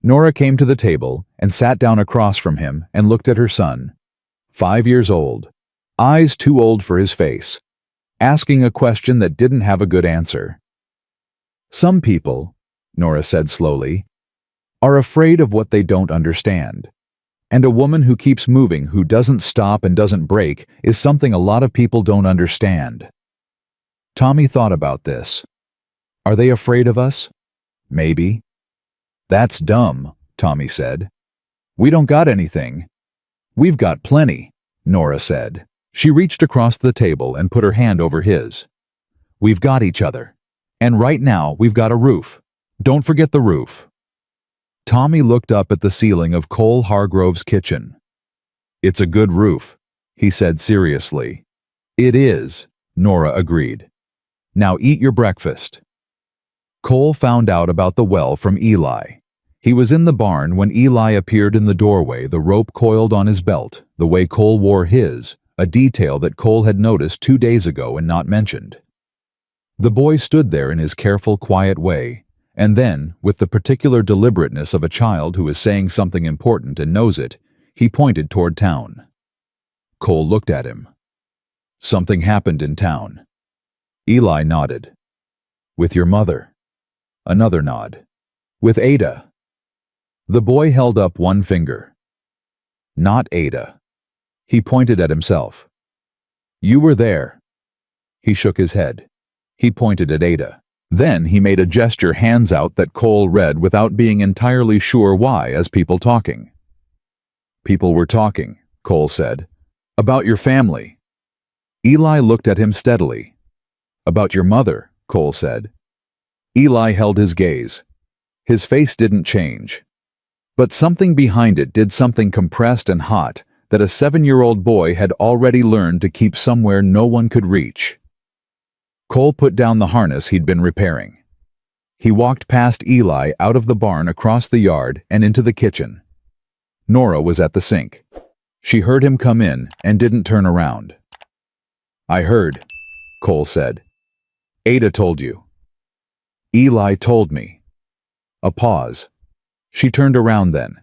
Nora came to the table and sat down across from him and looked at her son. 5 years old. Eyes too old for his face. Asking a question that didn't have a good answer. Some people, Nora said slowly, are afraid of what they don't understand. And a woman who keeps moving, who doesn't stop and doesn't break, is something a lot of people don't understand. Tommy thought about this. Are they afraid of us? Maybe. That's dumb, Tommy said. We don't got anything. We've got plenty, Nora said. She reached across the table and put her hand over his. We've got each other. And right now, we've got a roof. Don't forget the roof. Tommy looked up at the ceiling of Cole Hargrove's kitchen. It's a good roof, he said seriously. It is, Nora agreed. Now eat your breakfast. Cole found out about the well from Eli. He was in the barn when Eli appeared in the doorway, the rope coiled on his belt, the way Cole wore his, a detail that Cole had noticed 2 days ago and not mentioned. The boy stood there in his careful, quiet way, and then, with the particular deliberateness of a child who is saying something important and knows it, he pointed toward town. Cole looked at him. Something happened in town. Eli nodded. With your mother. Another nod. With Ada. The boy held up one finger. Not Ada. He pointed at himself. You were there. He shook his head. He pointed at Ada. Then he made a gesture, hands out, that Cole read without being entirely sure why, as people talking. People were talking, Cole said. About your family. Eli looked at him steadily. About your mother, Cole said. Eli held his gaze. His face didn't change. But something behind it did, something compressed and hot that a 7-year-old boy had already learned to keep somewhere no one could reach. Cole put down the harness he'd been repairing. He walked past Eli, out of the barn, across the yard, and into the kitchen. Nora was at the sink. She heard him come in and didn't turn around. I heard, Cole said. Ada told you. Eli told me. A pause. She turned around then.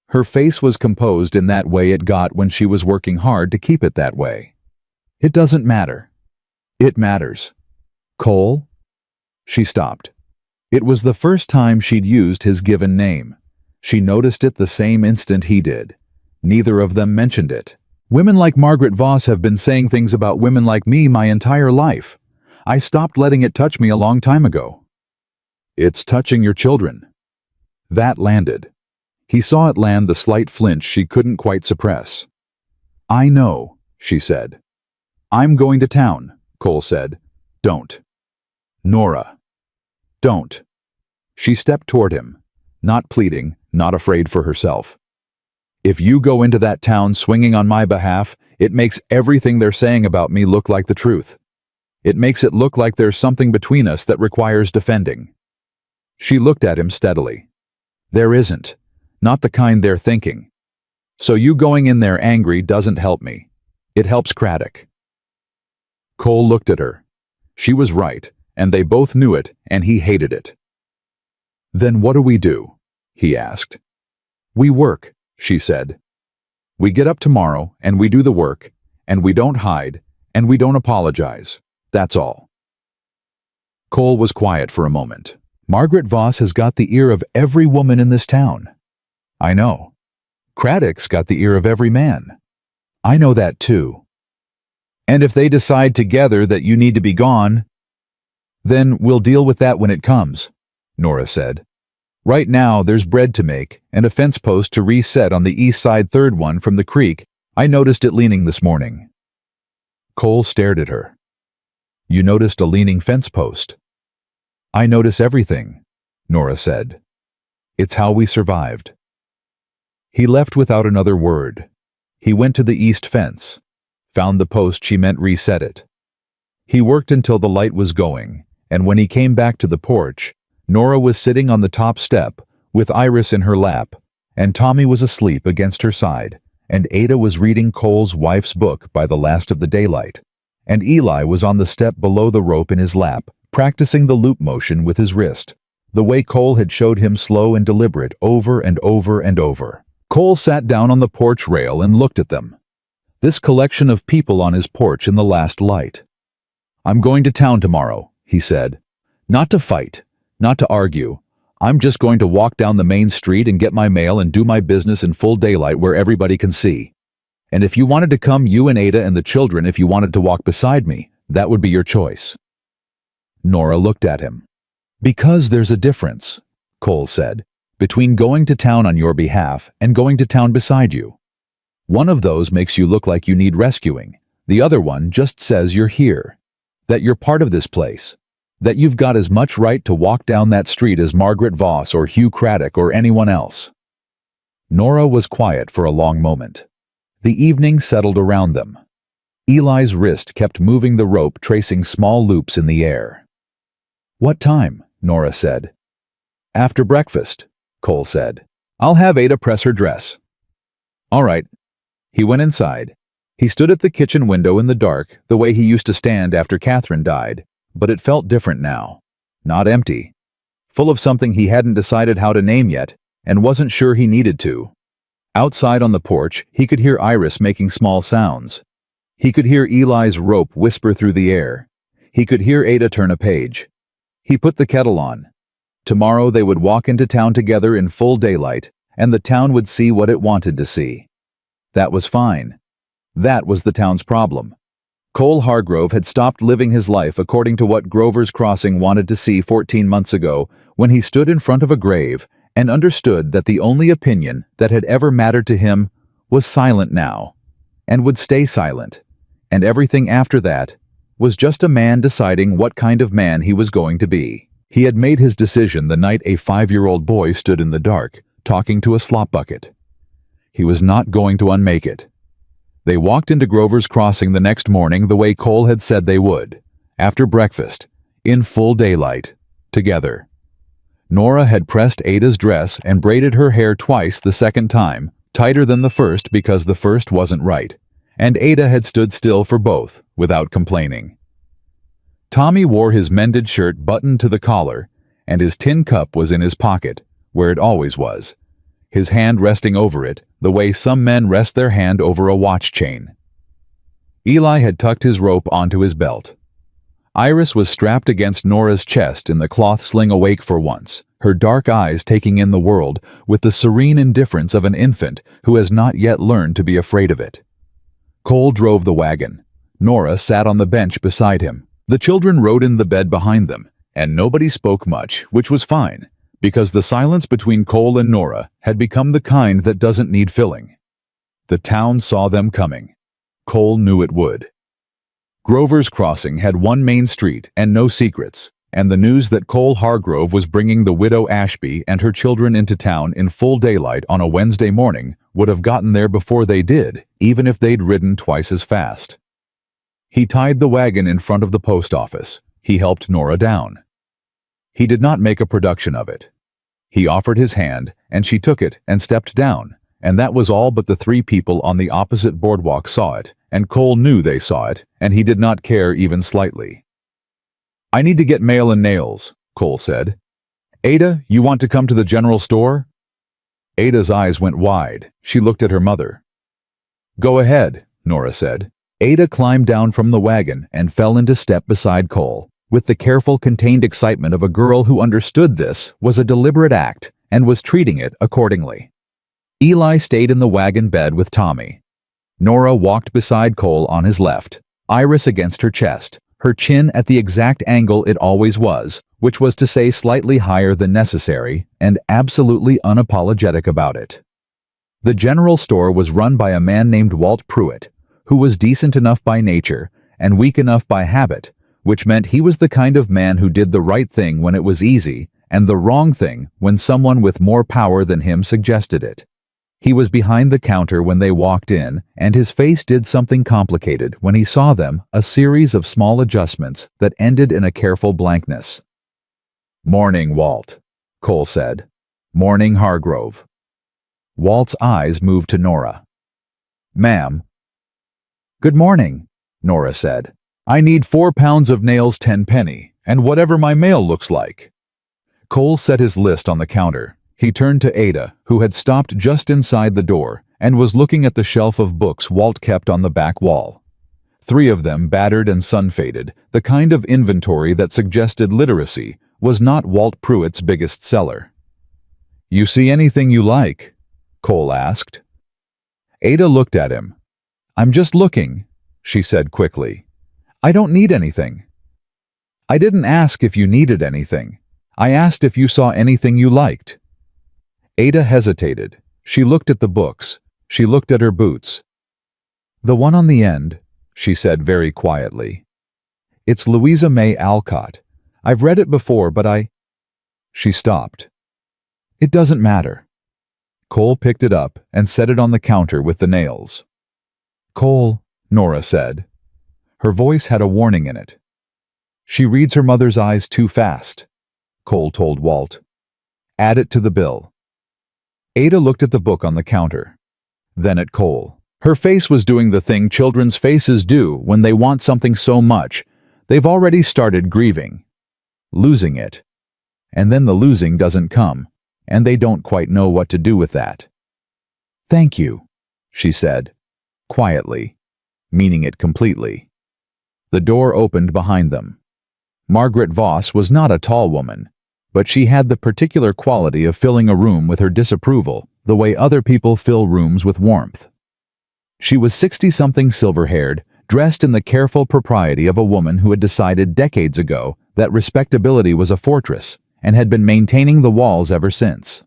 Her face was composed in that way it got when she was working hard to keep it that way. It doesn't matter. It matters. Cole? She stopped. It was the first time she'd used his given name. She noticed it the same instant he did. Neither of them mentioned it. Women like Margaret Voss have been saying things about women like me my entire life. I stopped letting it touch me a long time ago. It's touching your children. That landed. He saw it land, the slight flinch she couldn't quite suppress. I know, she said. I'm going to town, Cole said. Don't. Nora. Don't. She stepped toward him, not pleading, not afraid for herself. If you go into that town swinging on my behalf, it makes everything they're saying about me look like the truth. It makes it look like there's something between us that requires defending. She looked at him steadily. There isn't. Not the kind they're thinking. So you going in there angry doesn't help me. It helps Craddock. Cole looked at her. She was right, and they both knew it, and he hated it. Then what do we do? He asked. We work, she said. We get up tomorrow, and we do the work, and we don't hide, and we don't apologize. That's all. Cole was quiet for a moment. Margaret Voss has got the ear of every woman in this town. I know. Craddock's got the ear of every man. I know that too. And if they decide together that you need to be gone, then we'll deal with that when it comes, Nora said. Right now there's bread to make and a fence post to reset on the east side, third one from the creek. I noticed it leaning this morning. Cole stared at her. You noticed a leaning fence post? I notice everything, Nora said. It's how we survived. He left without another word. He went to the east fence, found the post she meant, reset it. He worked until the light was going, and when he came back to the porch, Nora was sitting on the top step with Iris in her lap, and Tommy was asleep against her side, and Ada was reading Cole's wife's book by the last of the daylight, and Eli was on the step below the rope in his lap, practicing the loop motion with his wrist, the way Cole had showed him, slow and deliberate, over and over and over. Cole sat down on the porch rail and looked at them. This collection of people on his porch in the last light. I'm going to town tomorrow, he said. Not to fight, not to argue. I'm just going to walk down the main street and get my mail and do my business in full daylight where everybody can see. And if you wanted to come, you and Ada and the children, if you wanted to walk beside me, that would be your choice. Nora looked at him. Because there's a difference, Cole said, between going to town on your behalf and going to town beside you. One of those makes you look like you need rescuing. The other one just says you're here, that you're part of this place, that you've got as much right to walk down that street as Margaret Voss or Hugh Craddock or anyone else. Nora was quiet for a long moment. The evening settled around them. Eli's wrist kept moving the rope, tracing small loops in the air. What time? Nora said. After breakfast, Cole said. I'll have Ada press her dress. All right. He went inside. He stood at the kitchen window in the dark, the way he used to stand after Catherine died, but it felt different now. Not empty. Full of something he hadn't decided how to name yet, and wasn't sure he needed to. Outside on the porch, he could hear Iris making small sounds. He could hear Eli's rope whisper through the air. He could hear Ada turn a page. He put the kettle on. Tomorrow they would walk into town together in full daylight, and the town would see what it wanted to see. That was fine. That was the town's problem. Cole Hargrove had stopped living his life according to what Grover's Crossing wanted to see 14 months ago when he stood in front of a grave and understood that the only opinion that had ever mattered to him was silent now, and would stay silent, and everything after that was just a man deciding what kind of man he was going to be. He had made his decision the night a 5-year-old boy stood in the dark, talking to a slop bucket. He was not going to unmake it. They walked into Grover's Crossing the next morning the way Cole had said they would, after breakfast, in full daylight, together. Nora had pressed Ada's dress and braided her hair twice the second time, tighter than the first because the first wasn't right, and Ada had stood still for both, without complaining. Tommy wore his mended shirt buttoned to the collar, and his tin cup was in his pocket, where it always was, his hand resting over it, the way some men rest their hand over a watch chain. Eli had tucked his rope onto his belt. Iris was strapped against Nora's chest in the cloth sling awake for once, her dark eyes taking in the world with the serene indifference of an infant who has not yet learned to be afraid of it. Cole drove the wagon. Nora sat on the bench beside him. The children rode in the bed behind them, and nobody spoke much, which was fine, because the silence between Cole and Nora had become the kind that doesn't need filling. The town saw them coming. Cole knew it would. Grover's Crossing had one main street and no secrets, and the news that Cole Hargrove was bringing the widow Ashby and her children into town in full daylight on a Wednesday morning would have gotten there before they did, even if they'd ridden twice as fast. He tied the wagon in front of the post office. He helped Nora down. He did not make a production of it. He offered his hand, and she took it and stepped down, and that was all but the 3 people on the opposite boardwalk saw it, and Cole knew they saw it, and he did not care even slightly. "I need to get mail and nails," Cole said. "Ada, you want to come to the general store?" Ada's eyes went wide. She looked at her mother. "Go ahead," Nora said. Ada climbed down from the wagon and fell into step beside Cole, with the careful, contained excitement of a girl who understood this was a deliberate act and was treating it accordingly. Eli stayed in the wagon bed with Tommy. Nora walked beside Cole on his left, Iris against her chest, her chin at the exact angle it always was, which was to say slightly higher than necessary, and absolutely unapologetic about it. The general store was run by a man named Walt Pruitt, who was decent enough by nature and weak enough by habit, which meant he was the kind of man who did the right thing when it was easy and the wrong thing when someone with more power than him suggested it. He was behind the counter when they walked in, and his face did something complicated when he saw them, a series of small adjustments that ended in a careful blankness. "Morning, Walt," Cole said. "Morning, Hargrove." Walt's eyes moved to Nora. "Ma'am." "Good morning," Nora said. "I need 4 pounds of nails 10 penny, and whatever my mail looks like." Cole set his list on the counter. He turned to Ada, who had stopped just inside the door, and was looking at the shelf of books Walt kept on the back wall. 3 of them battered and sun-faded, the kind of inventory that suggested literacy was not Walt Pruitt's biggest seller. "You see anything you like?" Cole asked. Ada looked at him. "I'm just looking," she said quickly. "I don't need anything." "I didn't ask if you needed anything. I asked if you saw anything you liked." Ada hesitated. She looked at the books. She looked at her boots. "The one on the end," she said very quietly. "It's Louisa May Alcott. I've read it before, but She stopped. "It doesn't matter." Cole picked it up and set it on the counter with the nails. "Cole," Nora said. Her voice had a warning in it. "She reads her mother's eyes too fast," Cole told Walt. "Add it to the bill." Ada looked at the book on the counter, then at Cole. Her face was doing the thing children's faces do when they want something so much. They've already started grieving, losing it. And then the losing doesn't come, and they don't quite know what to do with that. "Thank you," she said, quietly, meaning it completely. The door opened behind them. Margaret Voss was not a tall woman. but she had the particular quality of filling a room with her disapproval, the way other people fill rooms with warmth. She was 60-something, silver-haired, dressed in the careful propriety of a woman who had decided decades ago that respectability was a fortress and had been maintaining the walls ever since.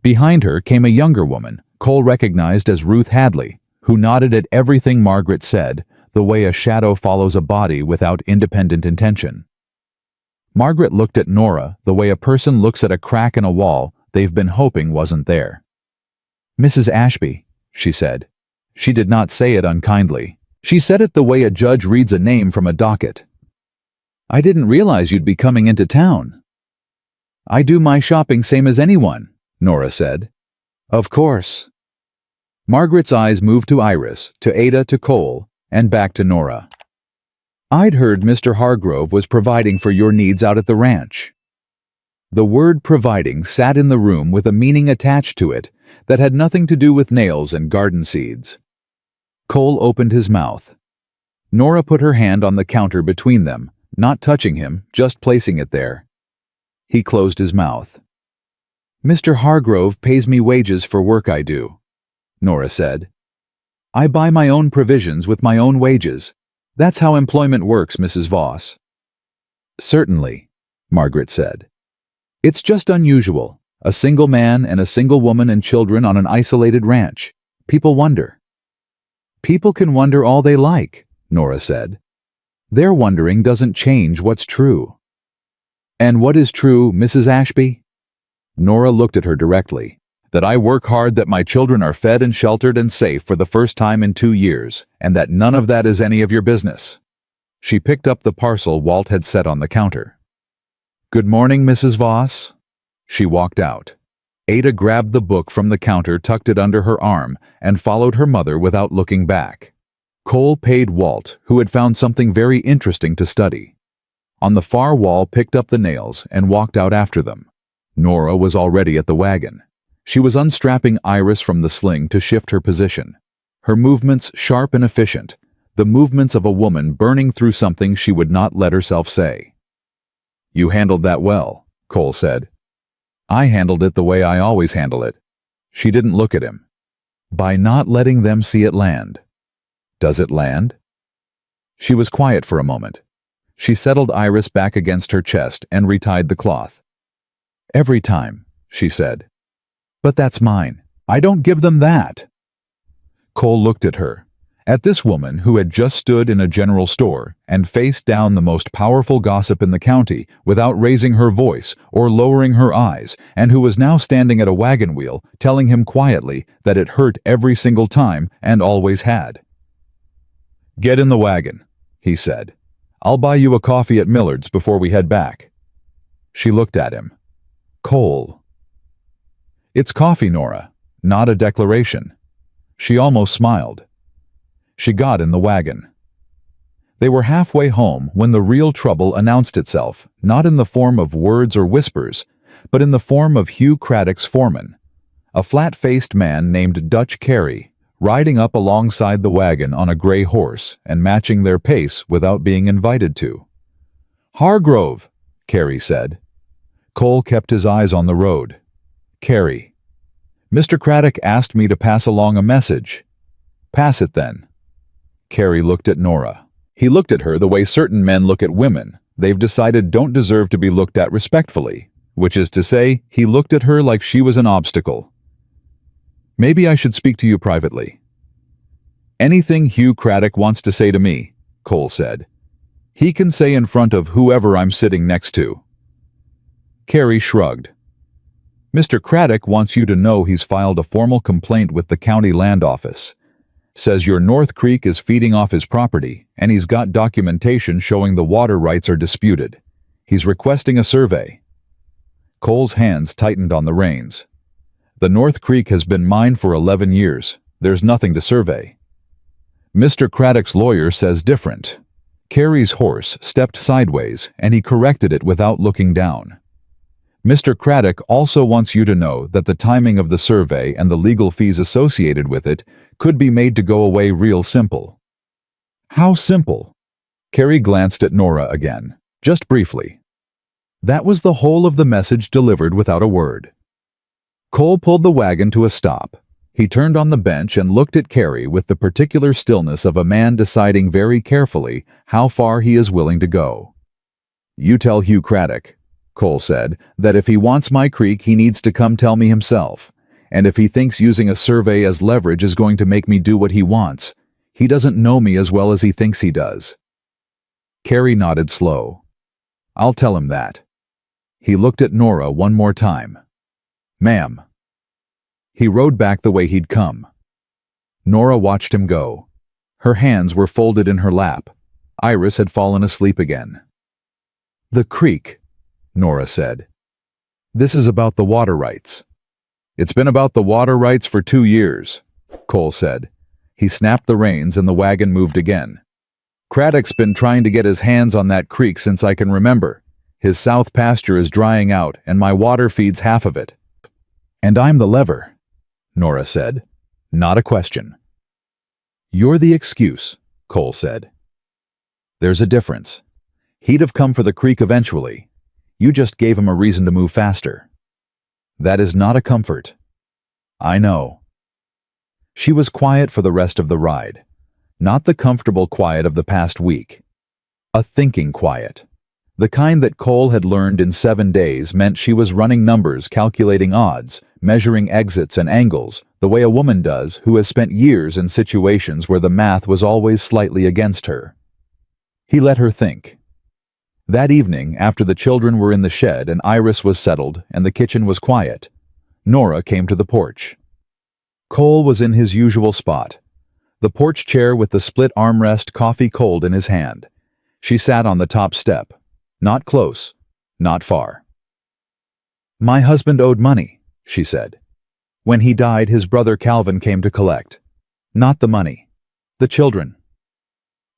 Behind her came a younger woman, Cole recognized as Ruth Hadley, who nodded at everything Margaret said, the way a shadow follows a body without independent intention. Margaret looked at Nora the way a person looks at a crack in a wall they've been hoping wasn't there. "Mrs. Ashby," she said. She did not say it unkindly. She said it the way a judge reads a name from a docket. "I didn't realize you'd be coming into town." "I do my shopping same as anyone," Nora said. "Of course." Margaret's eyes moved to Iris, to Ada, to Cole, and back to Nora. "I'd heard Mr. Hargrove was providing for your needs out at the ranch." The word providing sat in the room with a meaning attached to it that had nothing to do with nails and garden seeds. Cole opened his mouth. Nora put her hand on the counter between them, not touching him, just placing it there. He closed his mouth. "Mr. Hargrove pays me wages for work I do," Nora said. "I buy my own provisions with my own wages. That's how employment works, Mrs. Voss." "Certainly," Margaret said. "It's just unusual. A single man and a single woman and children on an isolated ranch. People wonder." "People can wonder all they like," Nora said. "Their wondering doesn't change what's true." "And what is true, Mrs. Ashby?" Nora looked at her directly. "That I work hard, that my children are fed and sheltered and safe for the first time in 2 years, and that none of that is any of your business." She picked up the parcel Walt had set on the counter. "Good morning, Mrs. Voss." She walked out. Ada grabbed the book from the counter, tucked it under her arm, and followed her mother without looking back. Cole paid Walt, who had found something very interesting to study. On the far wall, picked up the nails and walked out after them. Nora was already at the wagon. She was unstrapping Iris from the sling to shift her position. Her movements sharp and efficient, the movements of a woman burning through something she would not let herself say. "You handled that well," Cole said. "I handled it the way I always handle it." She didn't look at him. "By not letting them see it land." "Does it land?" She was quiet for a moment. She settled Iris back against her chest and retied the cloth. "Every time," she said. "But that's mine. I don't give them that." Cole looked at her, at this woman who had just stood in a general store and faced down the most powerful gossip in the county without raising her voice or lowering her eyes, and who was now standing at a wagon wheel telling him quietly that it hurt every single time and always had. "Get in the wagon," he said. "I'll buy you a coffee at Millard's before we head back." She looked at him. "Cole." "It's coffee, Nora, not a declaration." She almost smiled. She got in the wagon. They were halfway home when the real trouble announced itself, not in the form of words or whispers, but in the form of Hugh Craddock's foreman, a flat-faced man named Dutch Carey, riding up alongside the wagon on a gray horse and matching their pace without being invited to. "Hargrove," Carey said. Cole kept his eyes on the road. "Carey. Mr. Craddock asked me to pass along a message." "Pass it then." Carey looked at Nora. He looked at her the way certain men look at women they've decided don't deserve to be looked at respectfully, which is to say, he looked at her like she was an obstacle. "Maybe I should speak to you privately." "Anything Hugh Craddock wants to say to me," Cole said, "he can say in front of whoever I'm sitting next to." Carey shrugged. "Mr. Craddock wants you to know he's filed a formal complaint with the county land office. Says your North Creek is feeding off his property, and he's got documentation showing the water rights are disputed. He's requesting a survey." Cole's hands tightened on the reins. "The North Creek has been mine for 11 years. There's nothing to survey." "Mr. Craddock's lawyer says different." Carey's horse stepped sideways, and he corrected it without looking down. "Mr. Craddock also wants you to know that the timing of the survey and the legal fees associated with it could be made to go away real simple." "How simple?" Carey glanced at Nora again, just briefly. That was the whole of the message delivered without a word. Cole pulled the wagon to a stop. He turned on the bench and looked at Carrie with the particular stillness of a man deciding very carefully how far he is willing to go. "You tell Hugh Craddock," Cole said, "that if he wants my creek, he needs to come tell me himself. And if he thinks using a survey as leverage is going to make me do what he wants, he doesn't know me as well as he thinks he does." Carrie nodded slow. "I'll tell him that." He looked at Nora one more time. "Ma'am." He rode back the way he'd come. Nora watched him go. Her hands were folded in her lap. Iris had fallen asleep again. "The creek," Nora said. "This is about the water rights." "It's been about the water rights for 2 years, Cole said. He snapped the reins and the wagon moved again. "Craddock's been trying to get his hands on that creek since I can remember. His south pasture is drying out and my water feeds half of it." "And I'm the lever," Nora said. Not a question. "You're the excuse," Cole said. "There's a difference. He'd have come for the creek eventually. You just gave him a reason to move faster." "That is not a comfort." "I know." She was quiet for the rest of the ride. Not the comfortable quiet of the past week. A thinking quiet. The kind that Cole had learned in 7 days meant she was running numbers, calculating odds, measuring exits and angles, the way a woman does who has spent years in situations where the math was always slightly against her. He let her think. That evening, after the children were in the shed and Iris was settled and the kitchen was quiet, Nora came to the porch. Cole was in his usual spot, the porch chair with the split armrest, coffee cold in his hand. She sat on the top step. Not close, not far. "My husband owed money," she said. "When he died, his brother Calvin came to collect. Not the money. The children."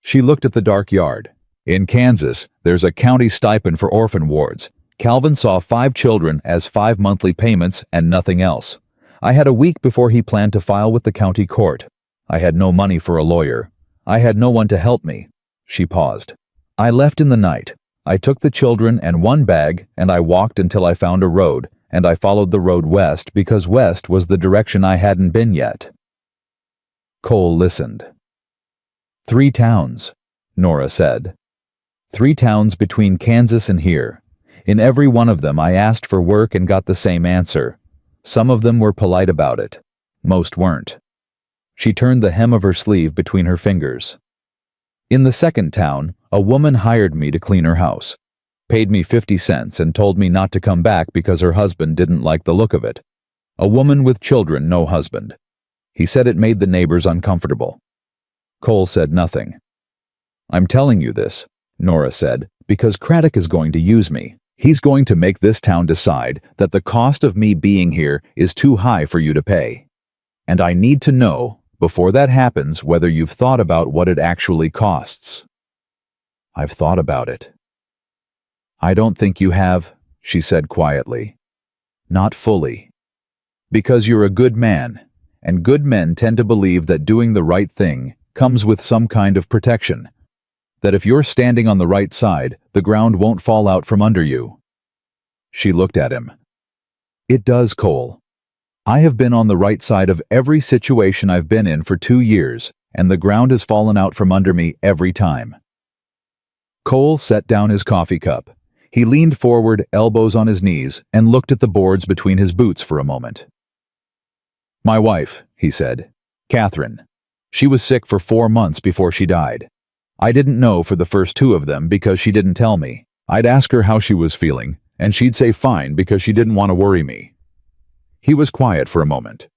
She looked at the dark yard. "In Kansas, there's a county stipend for orphan wards. Calvin saw 5 children as 5 monthly payments and nothing else. I had a week before he planned to file with the county court. I had no money for a lawyer. I had no one to help me." She paused. "I left in the night. I took the children and 1 bag and I walked until I found a road, and I followed the road west because west was the direction I hadn't been yet." Cole listened. 3 towns, Nora said. 3 towns between Kansas and here. In every one of them I asked for work and got the same answer. Some of them were polite about it. Most weren't. She turned the hem of her sleeve between her fingers. "In the second town, a woman hired me to clean her house. Paid me 50 cents and told me not to come back because her husband didn't like the look of it. A woman with children, no husband. He said it made the neighbors uncomfortable." Cole said nothing. "I'm telling you this," Nora said, "because Craddock is going to use me. He's going to make this town decide that the cost of me being here is too high for you to pay. And I need to know, before that happens, whether you've thought about what it actually costs." "I've thought about it." "I don't think you have," she said quietly. "Not fully. Because you're a good man, and good men tend to believe that doing the right thing comes with some kind of protection. That if you're standing on the right side, the ground won't fall out from under you." She looked at him. "It does, Cole. I have been on the right side of every situation I've been in for 2 years, and the ground has fallen out from under me every time." Cole set down his coffee cup. He leaned forward, elbows on his knees, and looked at the boards between his boots for a moment. "My wife," he said, "Catherine. She was sick for 4 months before she died. I didn't know for the first 2 of them because she didn't tell me. I'd ask her how she was feeling, and she'd say fine because she didn't want to worry me." He was quiet for a moment.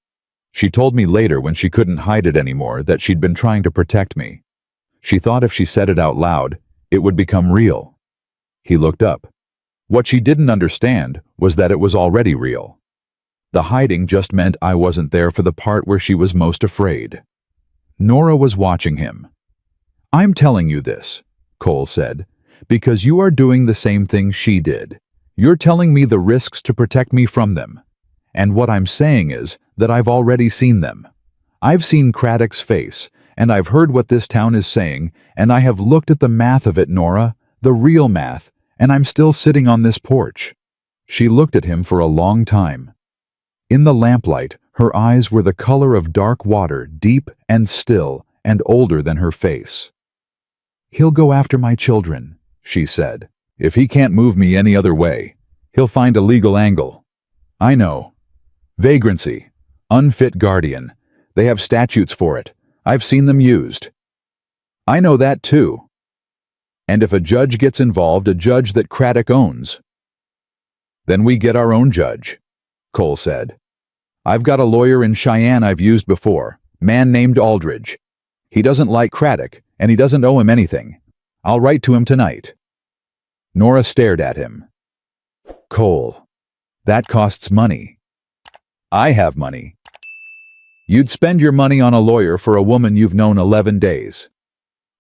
"She told me later when she couldn't hide it anymore that she'd been trying to protect me. She thought if she said it out loud, it would become real." He looked up. What she didn't understand was that it was already real. The hiding just meant I wasn't there for the part where she was most afraid. Nora was watching him. "I'm telling you this," Cole said, "because you are doing the same thing she did. You're telling me the risks to protect me from them. And what I'm saying is that I've already seen them. I've seen Craddock's face, and I've heard what this town is saying, and I have looked at the math of it, Nora, the real math, And I'm still sitting on this porch." She looked at him for a long time. In the lamplight, her eyes were the color of dark water, deep and still and older than her face. "He'll go after my children," she said. "If he can't move me any other way, he'll find a legal angle. I know. Vagrancy. Unfit guardian. They have statutes for it. I've seen them used. I know that too. And if a judge gets involved, a judge that Craddock owns, then we get our own judge," Cole said. "I've got a lawyer in Cheyenne I've used before, man named Aldridge. He doesn't like Craddock, and he doesn't owe him anything. I'll write to him tonight." Nora stared at him. "Cole, that costs money." "I have money." "You'd spend your money on a lawyer for a woman you've known 11 days.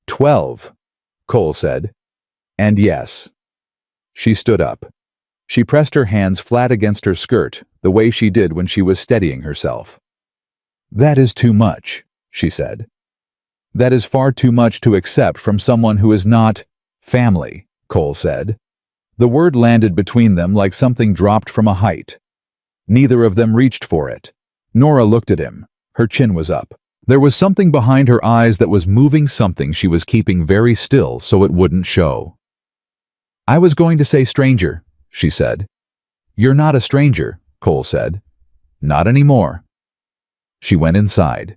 12, Cole said. "And yes." She stood up. She pressed her hands flat against her skirt, the way she did when she was steadying herself. "That is too much," she said. "That is far too much to accept from someone who is not family," Cole said. The word landed between them like something dropped from a height. Neither of them reached for it. Nora looked at him. Her chin was up. There was something behind her eyes that was moving, something she was keeping very still so it wouldn't show. "I was going to say stranger," she said. "You're not a stranger," Cole said. "Not anymore." She went inside.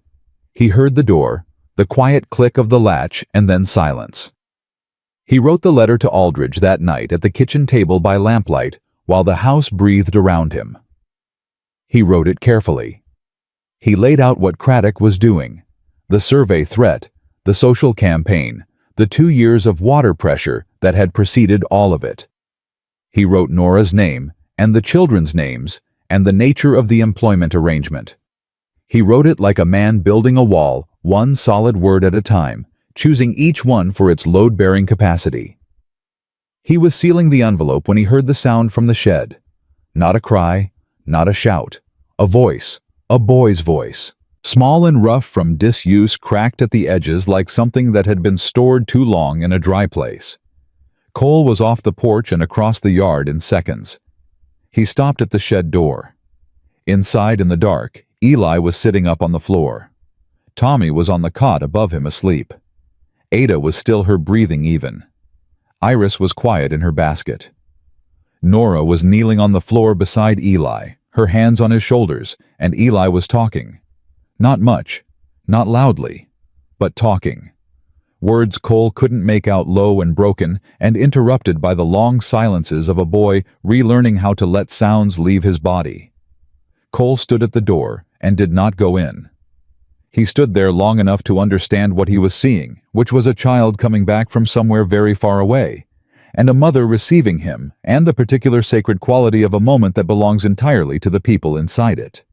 He heard the door, the quiet click of the latch, and then silence. He wrote the letter to Aldridge that night at the kitchen table by lamplight while the house breathed around him. He wrote it carefully. He laid out what Craddock was doing, the survey threat, the social campaign, the 2 years of water pressure that had preceded all of it. He wrote Nora's name and the children's names and the nature of the employment arrangement. He wrote it like a man building a wall, one solid word at a time, choosing each one for its load-bearing capacity. He was sealing the envelope when he heard the sound from the shed. Not a cry, not a shout. A voice, a boy's voice. Small and rough from disuse, cracked at the edges like something that had been stored too long in a dry place. Cole was off the porch and across the yard in seconds. He stopped at the shed door. Inside in the dark, Eli was sitting up on the floor. Tommy was on the cot above him asleep. Ada was still her breathing even. Iris was quiet in her basket. Nora was kneeling on the floor beside Eli, her hands on his shoulders, and Eli was talking. Not much, not loudly, but talking. Words Cole couldn't make out, low and broken, and interrupted by the long silences of a boy relearning how to let sounds leave his body. Cole stood at the door and did not go in. He stood there long enough to understand what he was seeing, which was a child coming back from somewhere very far away, and a mother receiving him, and the particular sacred quality of a moment that belongs entirely to the people inside it.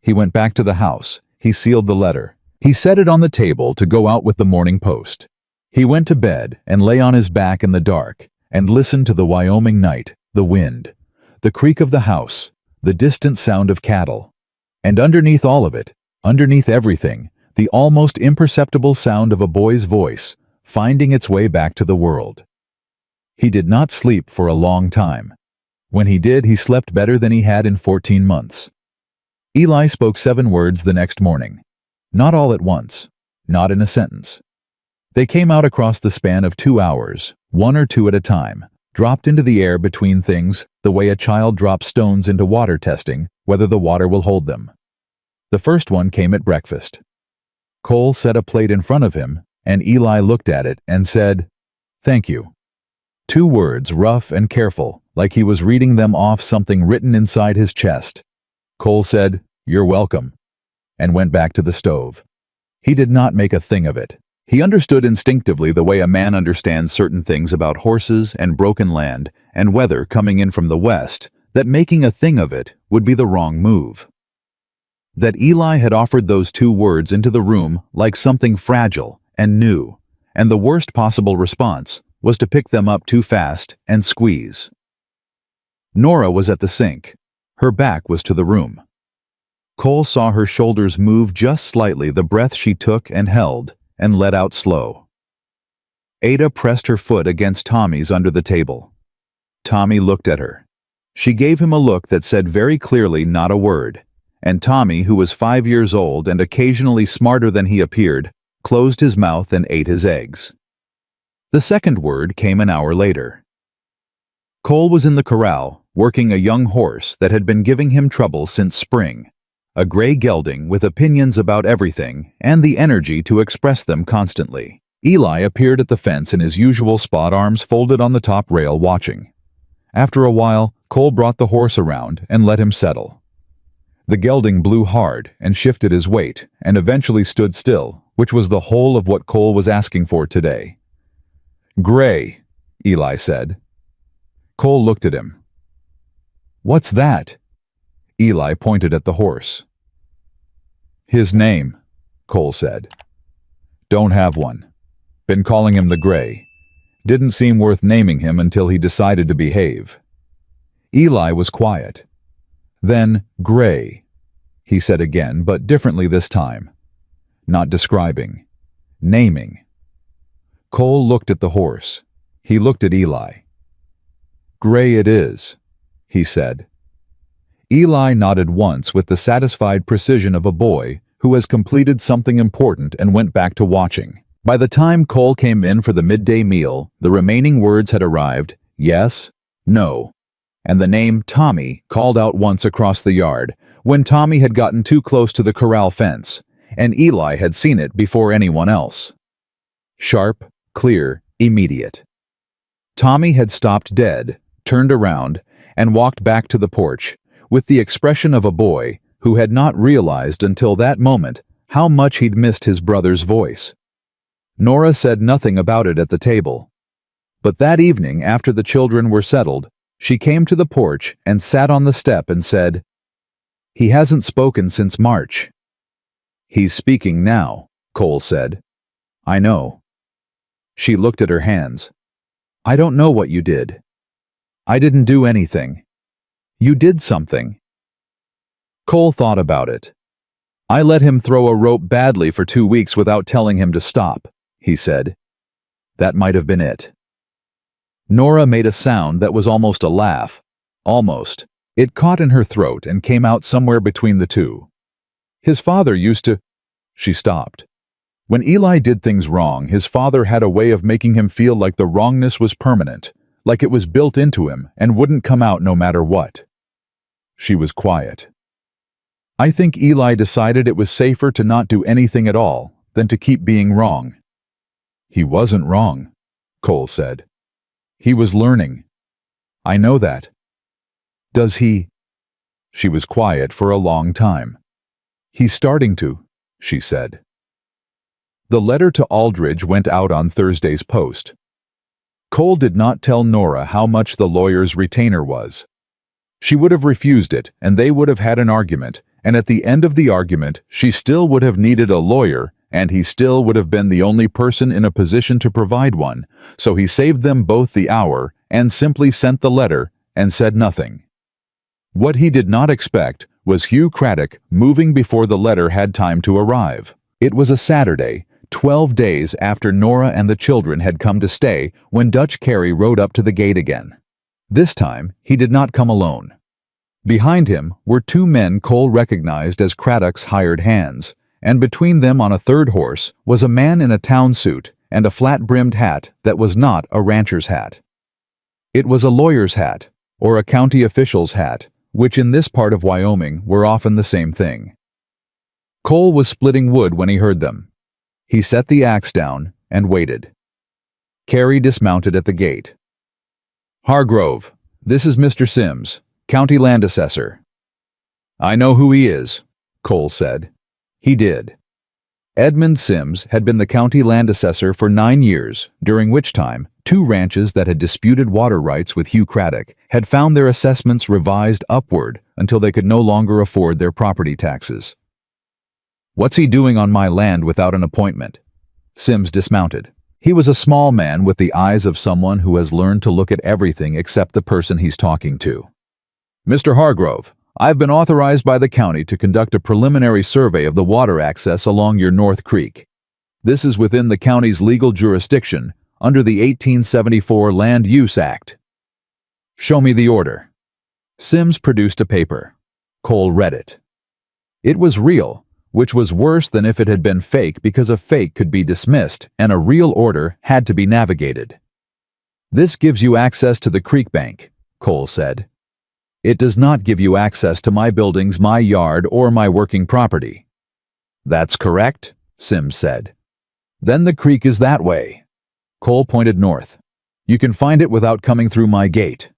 He went back to the house. He sealed the letter. He set it on the table to go out with the morning post. He went to bed and lay on his back in the dark and listened to the Wyoming night, the wind, the creak of the house, the distant sound of cattle. And underneath all of it, underneath everything, the almost imperceptible sound of a boy's voice, finding its way back to the world. He did not sleep for a long time. When he did, he slept better than he had in 14 months. Eli spoke 7 words the next morning. Not all at once, not in a sentence. They came out across the span of 2 hours, 1 or 2 at a time, dropped into the air between things, the way a child drops stones into water, testing whether the water will hold them. The first one came at breakfast. Cole set a plate in front of him, and Eli looked at it and said, "Thank you." 2 words, rough and careful, like he was reading them off something written inside his chest. Cole said, "You're welcome," and went back to the stove. He did not make a thing of it. He understood instinctively the way a man understands certain things about horses and broken land and weather coming in from the west, that making a thing of it would be the wrong move. That Eli had offered those 2 words into the room like something fragile and new, and the worst possible response was to pick them up too fast and squeeze. Nora was at the sink. Her back was to the room. Cole saw her shoulders move just slightly, the breath she took and held and let out slow. Ada pressed her foot against Tommy's under the table. Tommy looked at her. She gave him a look that said very clearly not a word, and Tommy, who was 5 years old and occasionally smarter than he appeared, closed his mouth and ate his eggs. The second word came an hour later. Cole was in the corral, working a young horse that had been giving him trouble since spring, a gray gelding with opinions about everything and the energy to express them constantly. Eli appeared at the fence in his usual spot, arms folded on the top rail, watching. After a while, Cole brought the horse around and let him settle. The gelding blew hard and shifted his weight and eventually stood still, which was the whole of what Cole was asking for today. "Gray," Eli said. Cole looked at him. "What's that?" Eli pointed at the horse. "His name," Cole said. "Don't have one. Been calling him the Gray. Didn't seem worth naming him until he decided to behave." Eli was quiet. Then, "Gray," he said again, but differently this time. Not describing. Naming. Cole looked at the horse. He looked at Eli. "Gray it is," he said. Eli nodded once with the satisfied precision of a boy who has completed something important and went back to watching. By the time Cole came in for the midday meal, the remaining words had arrived: yes, no, and the name Tommy called out once across the yard, when Tommy had gotten too close to the corral fence, and Eli had seen it before anyone else. Sharp, clear, immediate. Tommy had stopped dead, turned around, and walked back to the porch, with the expression of a boy who had not realized until that moment how much he'd missed his brother's voice. Nora said nothing about it at the table. But that evening, after the children were settled, she came to the porch and sat on the step and said, "He hasn't spoken since March." "He's speaking now," Cole said. "I know." She looked at her hands. "I don't know what you did." "I didn't do anything." "You did something." Cole thought about it. "I let him throw a rope badly for 2 weeks without telling him to stop," he said. "That might have been it." Nora made a sound that was almost a laugh. Almost. It caught in her throat and came out somewhere between the two. "His father used to—" She stopped. When Eli did things wrong, his father had a way of making him feel like the wrongness was permanent, like it was built into him and wouldn't come out no matter what. She was quiet. "I think Eli decided it was safer to not do anything at all than to keep being wrong." "He wasn't wrong," Cole said. "He was learning." "I know that." "Does he—" She was quiet for a long time. "He's starting to," she said. The letter to Aldridge went out on Thursday's post. Cole did not tell Nora how much the lawyer's retainer was. She would have refused it, and they would have had an argument, and at the end of the argument, she still would have needed a lawyer, and he still would have been the only person in a position to provide one, so he saved them both the hour and simply sent the letter and said nothing. What he did not expect was Hugh Craddock moving before the letter had time to arrive. It was a Saturday, 12 days after Nora and the children had come to stay, when Dutch Carey rode up to the gate again. This time, he did not come alone. Behind him were 2 men Cole recognized as Craddock's hired hands, and between them on a third horse was a man in a town suit and a flat-brimmed hat that was not a rancher's hat. It was a lawyer's hat, or a county official's hat, which in this part of Wyoming were often the same thing. Cole was splitting wood when he heard them. He set the axe down and waited. Carey dismounted at the gate. "Hargrove, this is Mr. Sims, county land assessor." "I know who he is," Cole said. He did. Edmund Sims had been the county land assessor for 9 years, during which time 2 ranches that had disputed water rights with Hugh Craddock had found their assessments revised upward until they could no longer afford their property taxes. "What's he doing on my land without an appointment?" Sims dismounted. He was a small man with the eyes of someone who has learned to look at everything except the person he's talking to. "Mr. Hargrove, I've been authorized by the county to conduct a preliminary survey of the water access along your North Creek. This is within the county's legal jurisdiction, under the 1874 Land Use Act. Show me the order. Sims produced a paper. Cole read it. It was real, which was worse than if it had been fake because a fake could be dismissed and a real order had to be navigated. This gives you access to the creek bank, Cole said. It does not give you access to my buildings, my yard, or my working property. That's correct, Sims said. Then the creek is that way. Cole pointed north. You can find it without coming through my gate.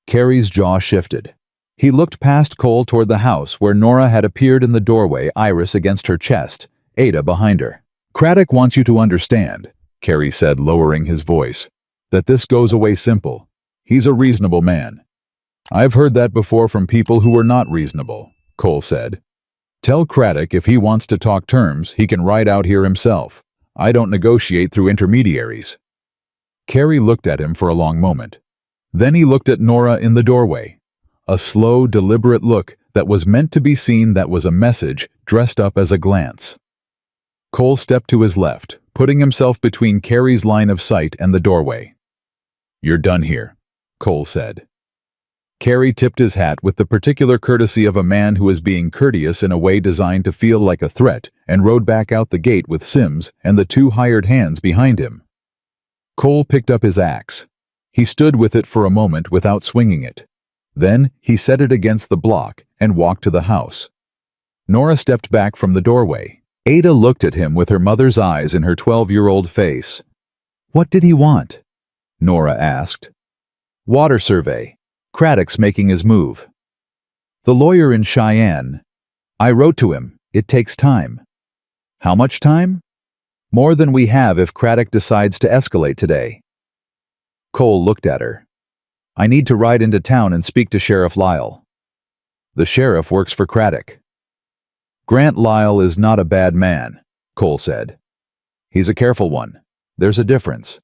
Carrie's jaw shifted. He looked past Cole toward the house where Nora had appeared in the doorway, Iris against her chest, Ada behind her. Craddock wants you to understand, Carrie said, lowering his voice, that this goes away simple. He's a reasonable man. I've heard that before from people who were not reasonable, Cole said. Tell Craddock if he wants to talk terms, he can ride out here himself. I don't negotiate through intermediaries. Carrie looked at him for a long moment. Then he looked at Nora in the doorway. A slow, deliberate look that was meant to be seen, that was a message dressed up as a glance. Cole stepped to his left, putting himself between Carrie's line of sight and the doorway. You're done here, Cole said. Carrie tipped his hat with the particular courtesy of a man who is being courteous in a way designed to feel like a threat, and rode back out the gate with Sims and the two hired hands behind him. Cole picked up his axe. He stood with it for a moment without swinging it. Then he set it against the block and walked to the house. Nora stepped back from the doorway. Ada looked at him with her mother's eyes in her 12-year-old face. What did he want? Nora asked. Water survey. Craddock's making his move. The lawyer in Cheyenne. I wrote to him. It takes time. How much time? More than we have if Craddock decides to escalate today. Cole looked at her. I need to ride into town and speak to Sheriff Lyle. The sheriff works for Craddock. Grant Lyle is not a bad man, Cole said. He's a careful one. There's a difference.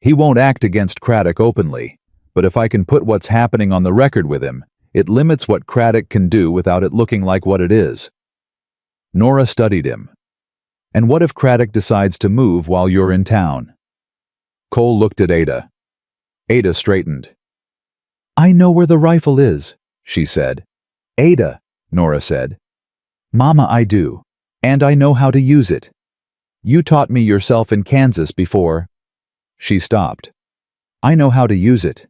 He won't act against Craddock openly, but if I can put what's happening on the record with him, it limits what Craddock can do without it looking like what it is. Nora studied him. And what if Craddock decides to move while you're in town? Cole looked at Ada. Ada straightened. I know where the rifle is, she said. Ada, Nora said. Mama, I do. And I know how to use it. You taught me yourself in Kansas before. She stopped. I know how to use it.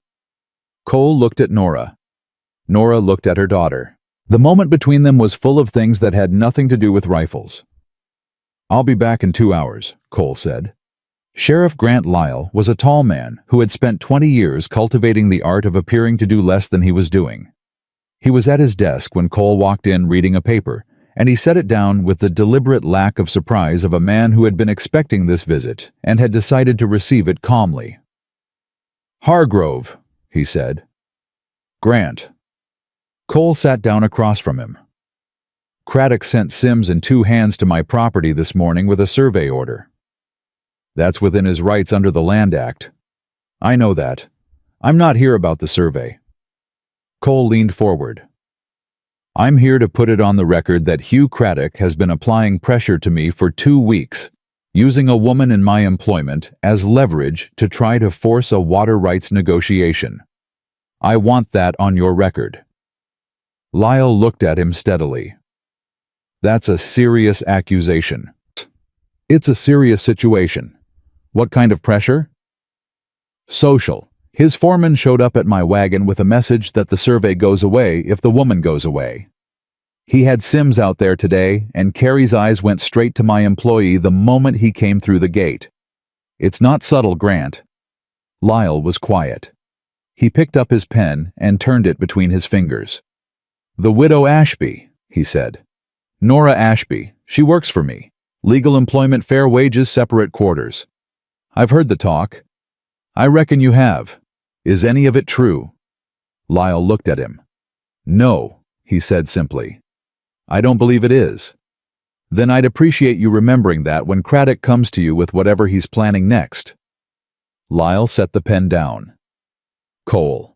Cole looked at Nora. Nora looked at her daughter. The moment between them was full of things that had nothing to do with rifles. I'll be back in 2 hours, Cole said. Sheriff Grant Lyle was a tall man who had spent 20 years cultivating the art of appearing to do less than he was doing. He was at his desk when Cole walked in reading a paper, and he set it down with the deliberate lack of surprise of a man who had been expecting this visit and had decided to receive it calmly. Hargrove, he said. Grant. Cole sat down across from him. Craddock sent Sims and 2 hands to my property this morning with a survey order. That's within his rights under the Land Act. I know that. I'm not here about the survey. Cole leaned forward. I'm here to put it on the record that Hugh Craddock has been applying pressure to me for 2 weeks, using a woman in my employment as leverage to try to force a water rights negotiation. I want that on your record. Lyle looked at him steadily. That's a serious accusation. It's a serious situation. What kind of pressure? Social. His foreman showed up at my wagon with a message that the survey goes away if the woman goes away. He had Sims out there today, and Carrie's eyes went straight to my employee the moment he came through the gate. It's not subtle, Grant. Lyle was quiet. He picked up his pen and turned it between his fingers. The widow Ashby, he said. Nora Ashby. She works for me. Legal employment, fair wages, separate quarters. I've heard the talk. I reckon you have. Is any of it true? Lyle looked at him. No, he said simply. I don't believe it is. Then I'd appreciate you remembering that when Craddock comes to you with whatever he's planning next. Lyle set the pen down. Cole,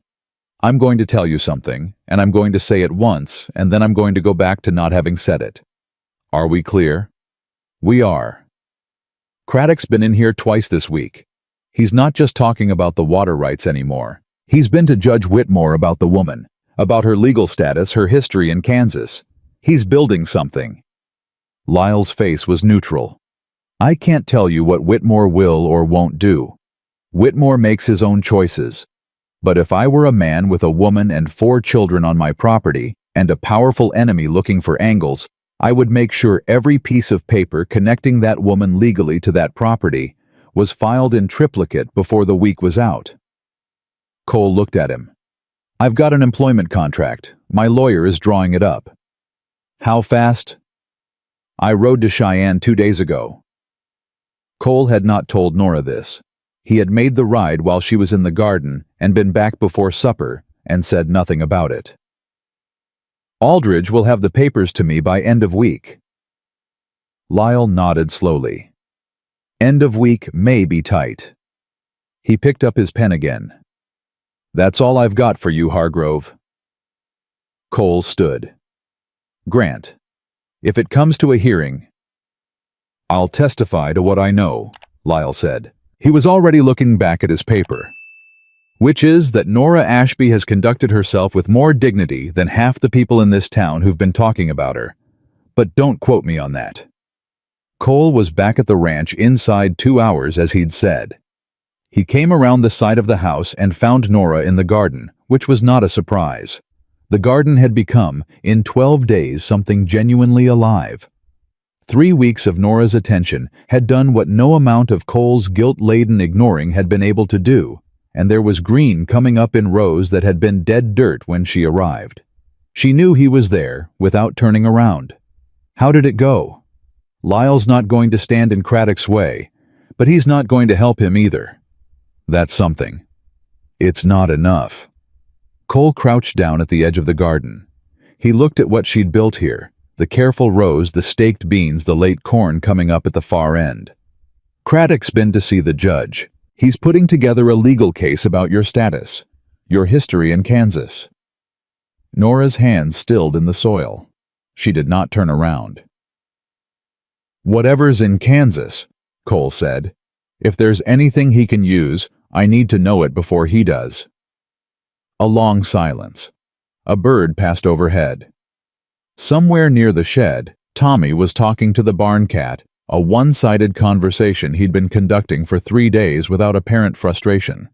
I'm going to tell you something, and I'm going to say it once, and then I'm going to go back to not having said it. Are we clear? We are. Craddock's been in here twice this week. He's not just talking about the water rights anymore. He's been to Judge Whitmore about the woman, about her legal status, her history in Kansas. He's building something. Lyle's face was neutral. I can't tell you what Whitmore will or won't do. Whitmore makes his own choices. But if I were a man with a woman and 4 children on my property, and a powerful enemy looking for angles, I would make sure every piece of paper connecting that woman legally to that property was filed in triplicate before the week was out. Cole looked at him. I've got an employment contract. My lawyer is drawing it up. How fast? I rode to Cheyenne 2 days ago. Cole had not told Nora this. He had made the ride while she was in the garden and been back before supper and said nothing about it. Aldridge will have the papers to me by end of week. Lyle nodded slowly. End of week may be tight. He picked up his pen again. That's all I've got for you, Hargrove. Cole stood. Grant, if it comes to a hearing, I'll testify to what I know, Lyle said. He was already looking back at his paper. Which is that Nora Ashby has conducted herself with more dignity than half the people in this town who've been talking about her. But don't quote me on that. Cole was back at the ranch inside 2 hours, as he'd said. He came around the side of the house and found Nora in the garden, which was not a surprise. The garden had become, in 12 days, something genuinely alive. 3 weeks of Nora's attention had done what no amount of Cole's guilt-laden ignoring had been able to do, and there was green coming up in rows that had been dead dirt when she arrived. She knew he was there without turning around. How did it go? Lyle's not going to stand in Craddock's way, but he's not going to help him either. That's something. It's not enough. Cole crouched down at the edge of the garden. He looked at what she'd built here, the careful rows, the staked beans, the late corn coming up at the far end. Craddock's been to see the judge. He's putting together a legal case about your status, your history in Kansas. Nora's hands stilled in the soil. She did not turn around. Whatever's in Kansas, Cole said. If there's anything he can use, I need to know it before he does. A long silence. A bird passed overhead. Somewhere near the shed, Tommy was talking to the barn cat, a one-sided conversation he'd been conducting for 3 days without apparent frustration.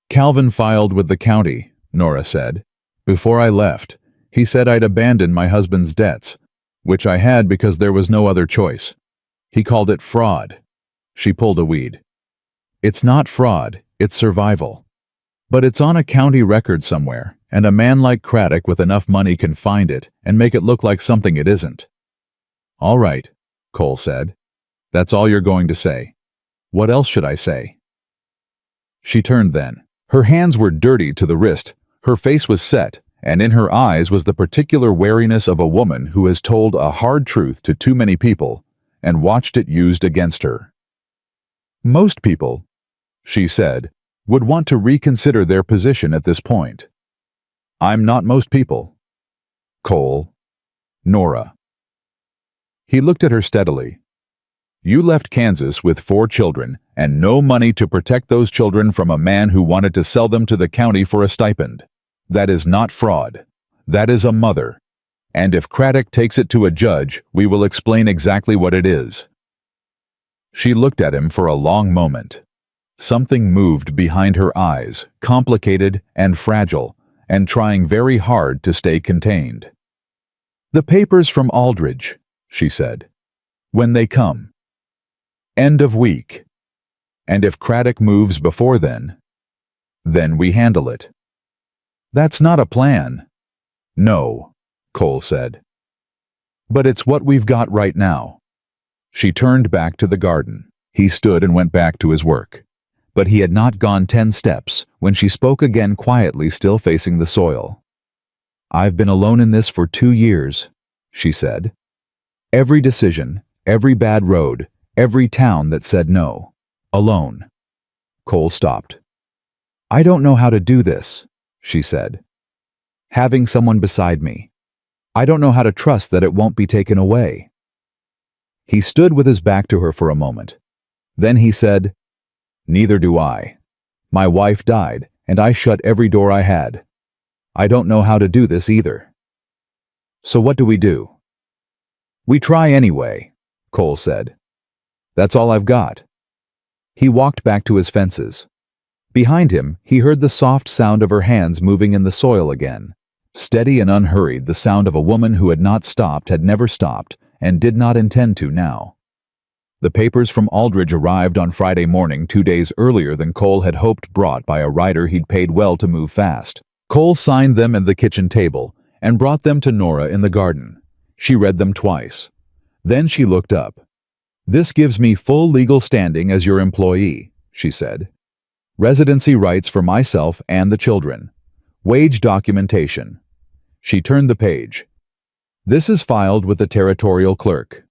Calvin filed with the county, Nora said. Before I left, he said I'd abandoned my husband's debts, which I had because there was no other choice. He called it fraud. She pulled a weed. It's not fraud, it's survival. But it's on a county record somewhere, and a man like Craddock with enough money can find it and make it look like something it isn't. All right, Cole said. That's all you're going to say. What else should I say? She turned then. Her hands were dirty to the wrist, her face was set, and in her eyes was the particular wariness of a woman who has told a hard truth to too many people and watched it used against her. Most people, she said, would want to reconsider their position at this point. I'm not most people. Cole. Nora. He looked at her steadily. You left Kansas with 4 children and no money to protect those children from a man who wanted to sell them to the county for a stipend. That is not fraud. That is a mother. And if Craddock takes it to a judge, we will explain exactly what it is. She looked at him for a long moment. Something moved behind her eyes, complicated and fragile, and trying very hard to stay contained. The papers from Aldridge, she said. When they come. End of week. And if Craddock moves before then we handle it. That's not a plan. No, Cole said. But it's what we've got right now. She turned back to the garden. He stood and went back to his work. But he had not gone 10 steps when she spoke again quietly, still facing the soil. I've been alone in this for 2 years, she said. Every decision, every bad road, every town that said no. Alone. Cole stopped. I don't know how to do this, she said. Having someone beside me. I don't know how to trust that it won't be taken away. He stood with his back to her for a moment. Then he said, Neither do I. My wife died, and I shut every door I had. I don't know how to do this either. So what do we do? We try anyway, Cole said. That's all I've got. He walked back to his fences. Behind him, he heard the soft sound of her hands moving in the soil again. Steady and unhurried, the sound of a woman who had not stopped, had never stopped, and did not intend to now. The papers from Aldridge arrived on Friday morning, 2 days earlier than Cole had hoped, brought by a writer he'd paid well to move fast. Cole signed them at the kitchen table and brought them to Nora in the garden. She read them twice. Then she looked up. "This gives me full legal standing as your employee," she said. "Residency rights for myself and the children. Wage documentation." She turned the page. "This is filed with the territorial clerk."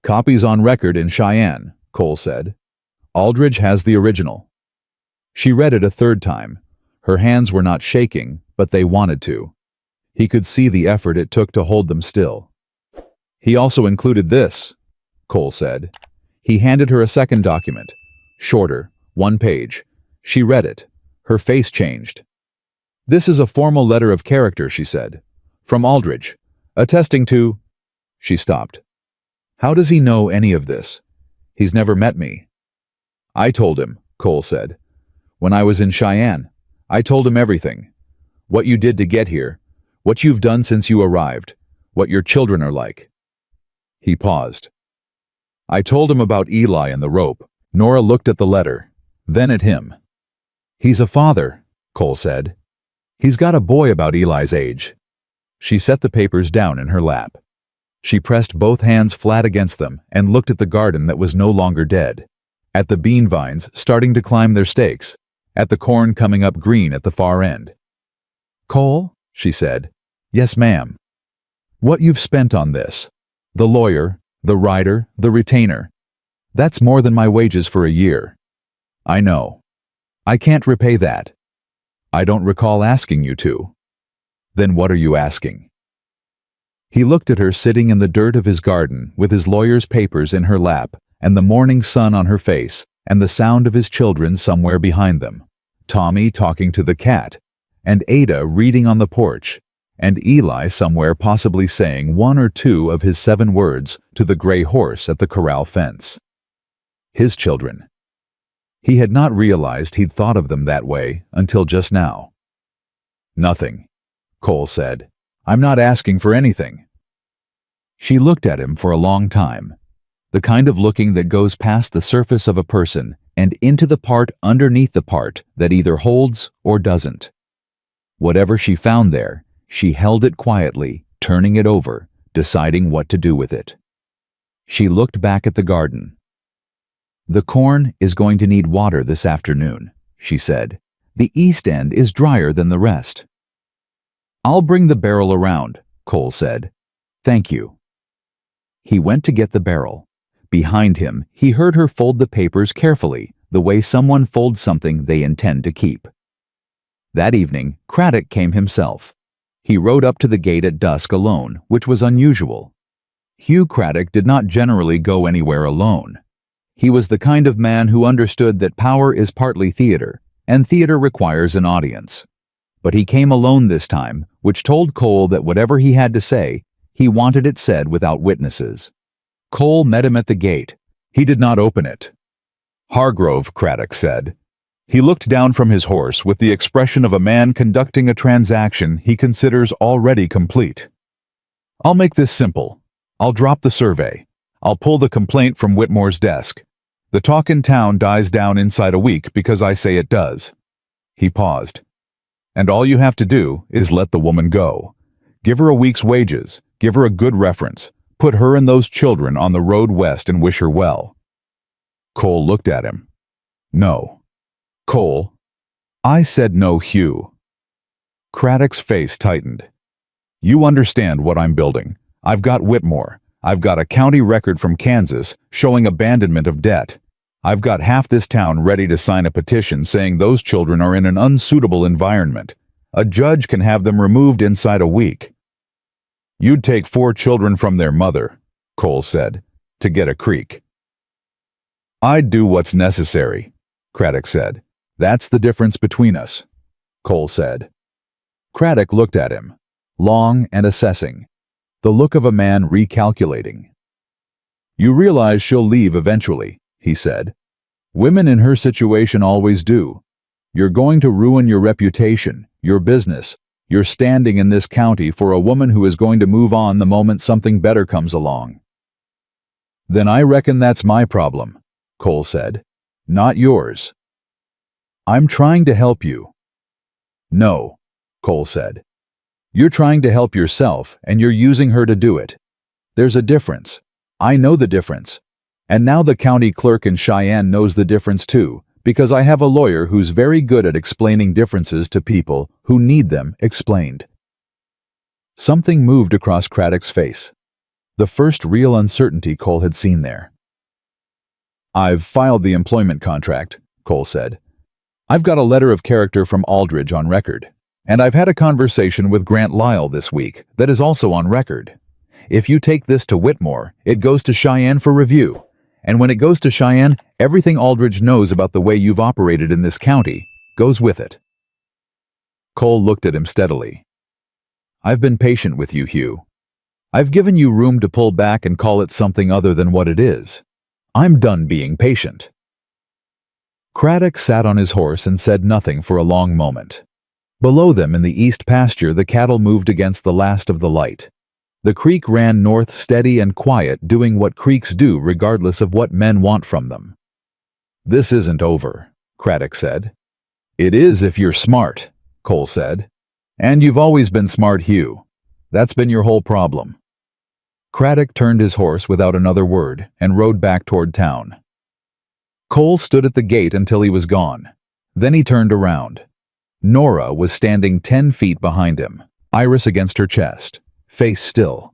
"Copies on record in Cheyenne," Cole said. "Aldridge has the original." She read it a third time. Her hands were not shaking, but they wanted to. He could see the effort it took to hold them still. "He also included this," Cole said. He handed her a second document, shorter, 1 page. She read it. Her face changed. "This is a formal letter of character," she said. "From Aldridge, attesting to—" She stopped. "How does he know any of this? He's never met me." "I told him," Cole said. "When I was in Cheyenne, I told him everything. What you did to get here, what you've done since you arrived, what your children are like." He paused. "I told him about Eli and the rope." Nora looked at the letter, then at him. "He's a father," Cole said. "He's got a boy about Eli's age." She set the papers down in her lap. She pressed both hands flat against them and looked at the garden that was no longer dead, at the bean vines starting to climb their stakes, at the corn coming up green at the far end. "Cole," she said. "Yes, ma'am." "What you've spent on this, the lawyer, the writer, the retainer, that's more than my wages for a year." "I know. I can't repay that." "I don't recall asking you to." "Then what are you asking?" He looked at her sitting in the dirt of his garden with his lawyer's papers in her lap and the morning sun on her face and the sound of his children somewhere behind them. Tommy talking to the cat, and Ada reading on the porch, and Eli somewhere possibly saying 1 or 2 of his 7 words to the gray horse at the corral fence. His children. He had not realized he'd thought of them that way until just now. "Nothing," Cole said. "I'm not asking for anything." She looked at him for a long time, the kind of looking that goes past the surface of a person and into the part underneath the part that either holds or doesn't. Whatever she found there, she held it quietly, turning it over, deciding what to do with it. She looked back at the garden. "The corn is going to need water this afternoon," she said. "The east end is drier than the rest." "I'll bring the barrel around," Cole said. "Thank you." He went to get the barrel. Behind him, he heard her fold the papers carefully, the way someone folds something they intend to keep. That evening, Craddock came himself. He rode up to the gate at dusk alone, which was unusual. Hugh Craddock did not generally go anywhere alone. He was the kind of man who understood that power is partly theater, and theater requires an audience. But he came alone this time, which told Cole that whatever he had to say, he wanted it said without witnesses. Cole met him at the gate. He did not open it. "Hargrove," Craddock said. He looked down from his horse with the expression of a man conducting a transaction he considers already complete. "I'll make this simple. I'll drop the survey. I'll pull the complaint from Whitmore's desk. The talk in town dies down inside a week because I say it does." He paused. "And all you have to do is let the woman go. Give her a week's wages. Give her a good reference. Put her and those children on the road west and wish her well." Cole looked at him. "No." "Cole." "I said no, Hugh." Craddock's face tightened. "You understand what I'm building. I've got Whitmore. I've got a county record from Kansas showing abandonment of debt. I've got half this town ready to sign a petition saying those children are in an unsuitable environment. A judge can have them removed inside a week." "You'd take 4 children from their mother," Cole said, "to get a creek." "I'd do what's necessary," Craddock said. That's the difference between us, Cole said. Craddock looked at him, long and assessing, the look of a man recalculating. You realize she'll leave eventually, he said. Women in her situation always do. You're going to ruin your reputation, your business, your standing in this county for a woman who is going to move on the moment something better comes along. Then I reckon that's my problem, Cole said, not yours. I'm trying to help you. No, Cole said. You're trying to help yourself and you're using her to do it. There's a difference. I know the difference. And now the county clerk in Cheyenne knows the difference too, because I have a lawyer who's very good at explaining differences to people who need them explained. Something moved across Craddock's face. The first real uncertainty Cole had seen there. I've filed the employment contract, Cole said. I've got a letter of character from Aldridge on record, and I've had a conversation with Grant Lyle this week that is also on record. If you take this to Whitmore, it goes to Cheyenne for review, and when it goes to Cheyenne, everything Aldridge knows about the way you've operated in this county goes with it. Cole looked at him steadily. I've been patient with you, Hugh. I've given you room to pull back and call it something other than what it is. I'm done being patient. Craddock sat on his horse and said nothing for a long moment. Below them in the east pasture the cattle moved against the last of the light. The creek ran north steady and quiet, doing what creeks do regardless of what men want from them. This isn't over, Craddock said. It is if you're smart, Cole said. And you've always been smart, Hugh. That's been your whole problem. Craddock turned his horse without another word and rode back toward town. Cole stood at the gate until he was gone. Then he turned around. Nora was standing 10 feet behind him, iris against her chest, face still.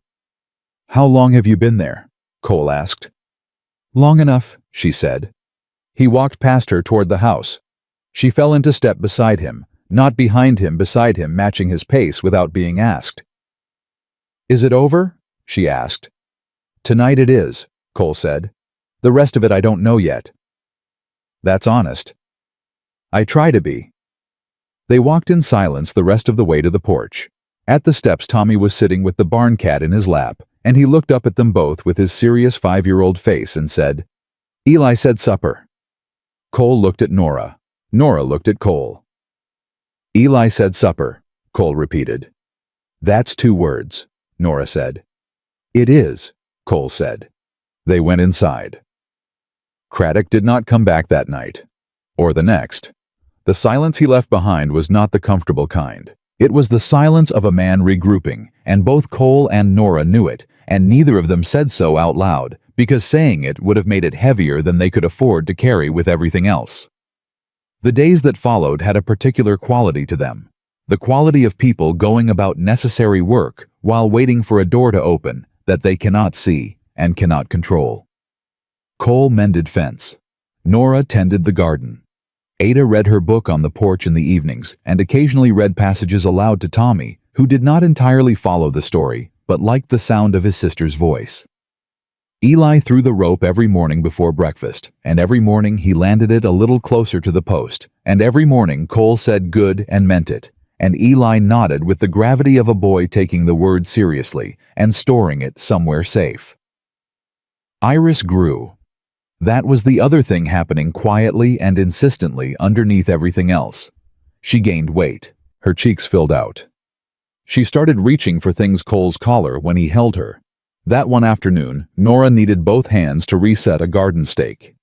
How long have you been there? Cole asked. Long enough, she said. He walked past her toward the house. She fell into step beside him, not behind him, beside him, matching his pace without being asked. Is it over? She asked. Tonight it is, Cole said. The rest of it I don't know yet. That's honest. I try to be. They walked in silence the rest of the way to the porch. At the steps Tommy was sitting with the barn cat in his lap, and he looked up at them both with his serious 5-year-old face and said, Eli said supper. Cole looked at Nora. Nora looked at Cole. Eli said supper, Cole repeated. That's 2 words, Nora said. It is, Cole said. They went inside. Craddock did not come back that night, or the next. The silence he left behind was not the comfortable kind. It was the silence of a man regrouping, and both Cole and Nora knew it, and neither of them said so out loud, because saying it would have made it heavier than they could afford to carry with everything else. The days that followed had a particular quality to them, the quality of people going about necessary work while waiting for a door to open that they cannot see and cannot control. Cole mended fence. Nora tended the garden. Ada read her book on the porch in the evenings and occasionally read passages aloud to Tommy, who did not entirely follow the story, but liked the sound of his sister's voice. Eli threw the rope every morning before breakfast, and every morning he landed it a little closer to the post, and every morning Cole said good and meant it, and Eli nodded with the gravity of a boy taking the word seriously and storing it somewhere safe. Iris grew. That was the other thing happening quietly and insistently underneath everything else. She gained weight. Her cheeks filled out. She started reaching for things Cole's collar when he held her. That one afternoon, Nora needed both hands to reset a garden stake.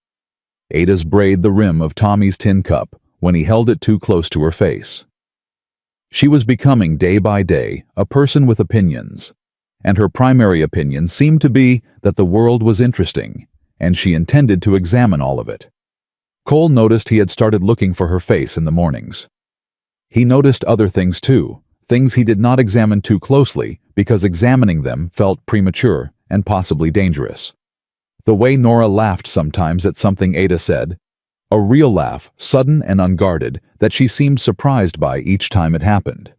Ada's braid the rim of Tommy's tin cup when he held it too close to her face. She was becoming, day by day, a person with opinions, and her primary opinion seemed to be that the world was interesting, and she intended to examine all of it. Cole noticed he had started looking for her face in the mornings. He noticed other things too, things he did not examine too closely because examining them felt premature and possibly dangerous. The way Nora laughed sometimes at something Ada said, a real laugh, sudden and unguarded, that she seemed surprised by each time it happened.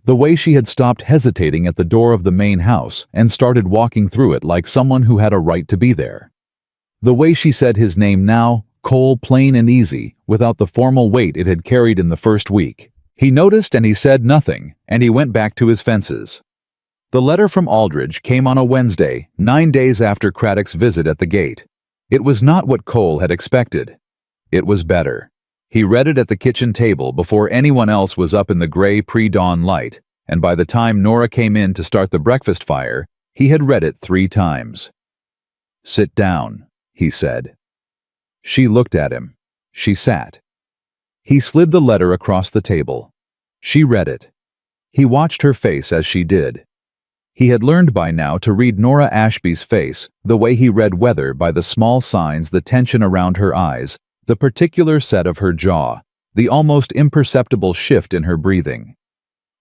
The way she had stopped hesitating at the door of the main house and started walking through it like someone who had a right to be there. The way she said his name now, Coal plain and easy, without the formal weight it had carried in the first week. He noticed and he said nothing, and he went back to his fences. The letter from Aldridge came on a Wednesday, 9 days after Craddock's visit at the gate. It was not what Cole had expected. It was better. He read it at the kitchen table before anyone else was up in the gray pre-dawn light, and by the time Nora came in to start the breakfast fire, he had read it 3 times. "Sit down," he said. She looked at him. She sat. He slid the letter across the table. She read it. He watched her face as she did. He had learned by now to read Nora Ashby's face the way he read weather by the small signs, the tension around her eyes, the particular set of her jaw, the almost imperceptible shift in her breathing.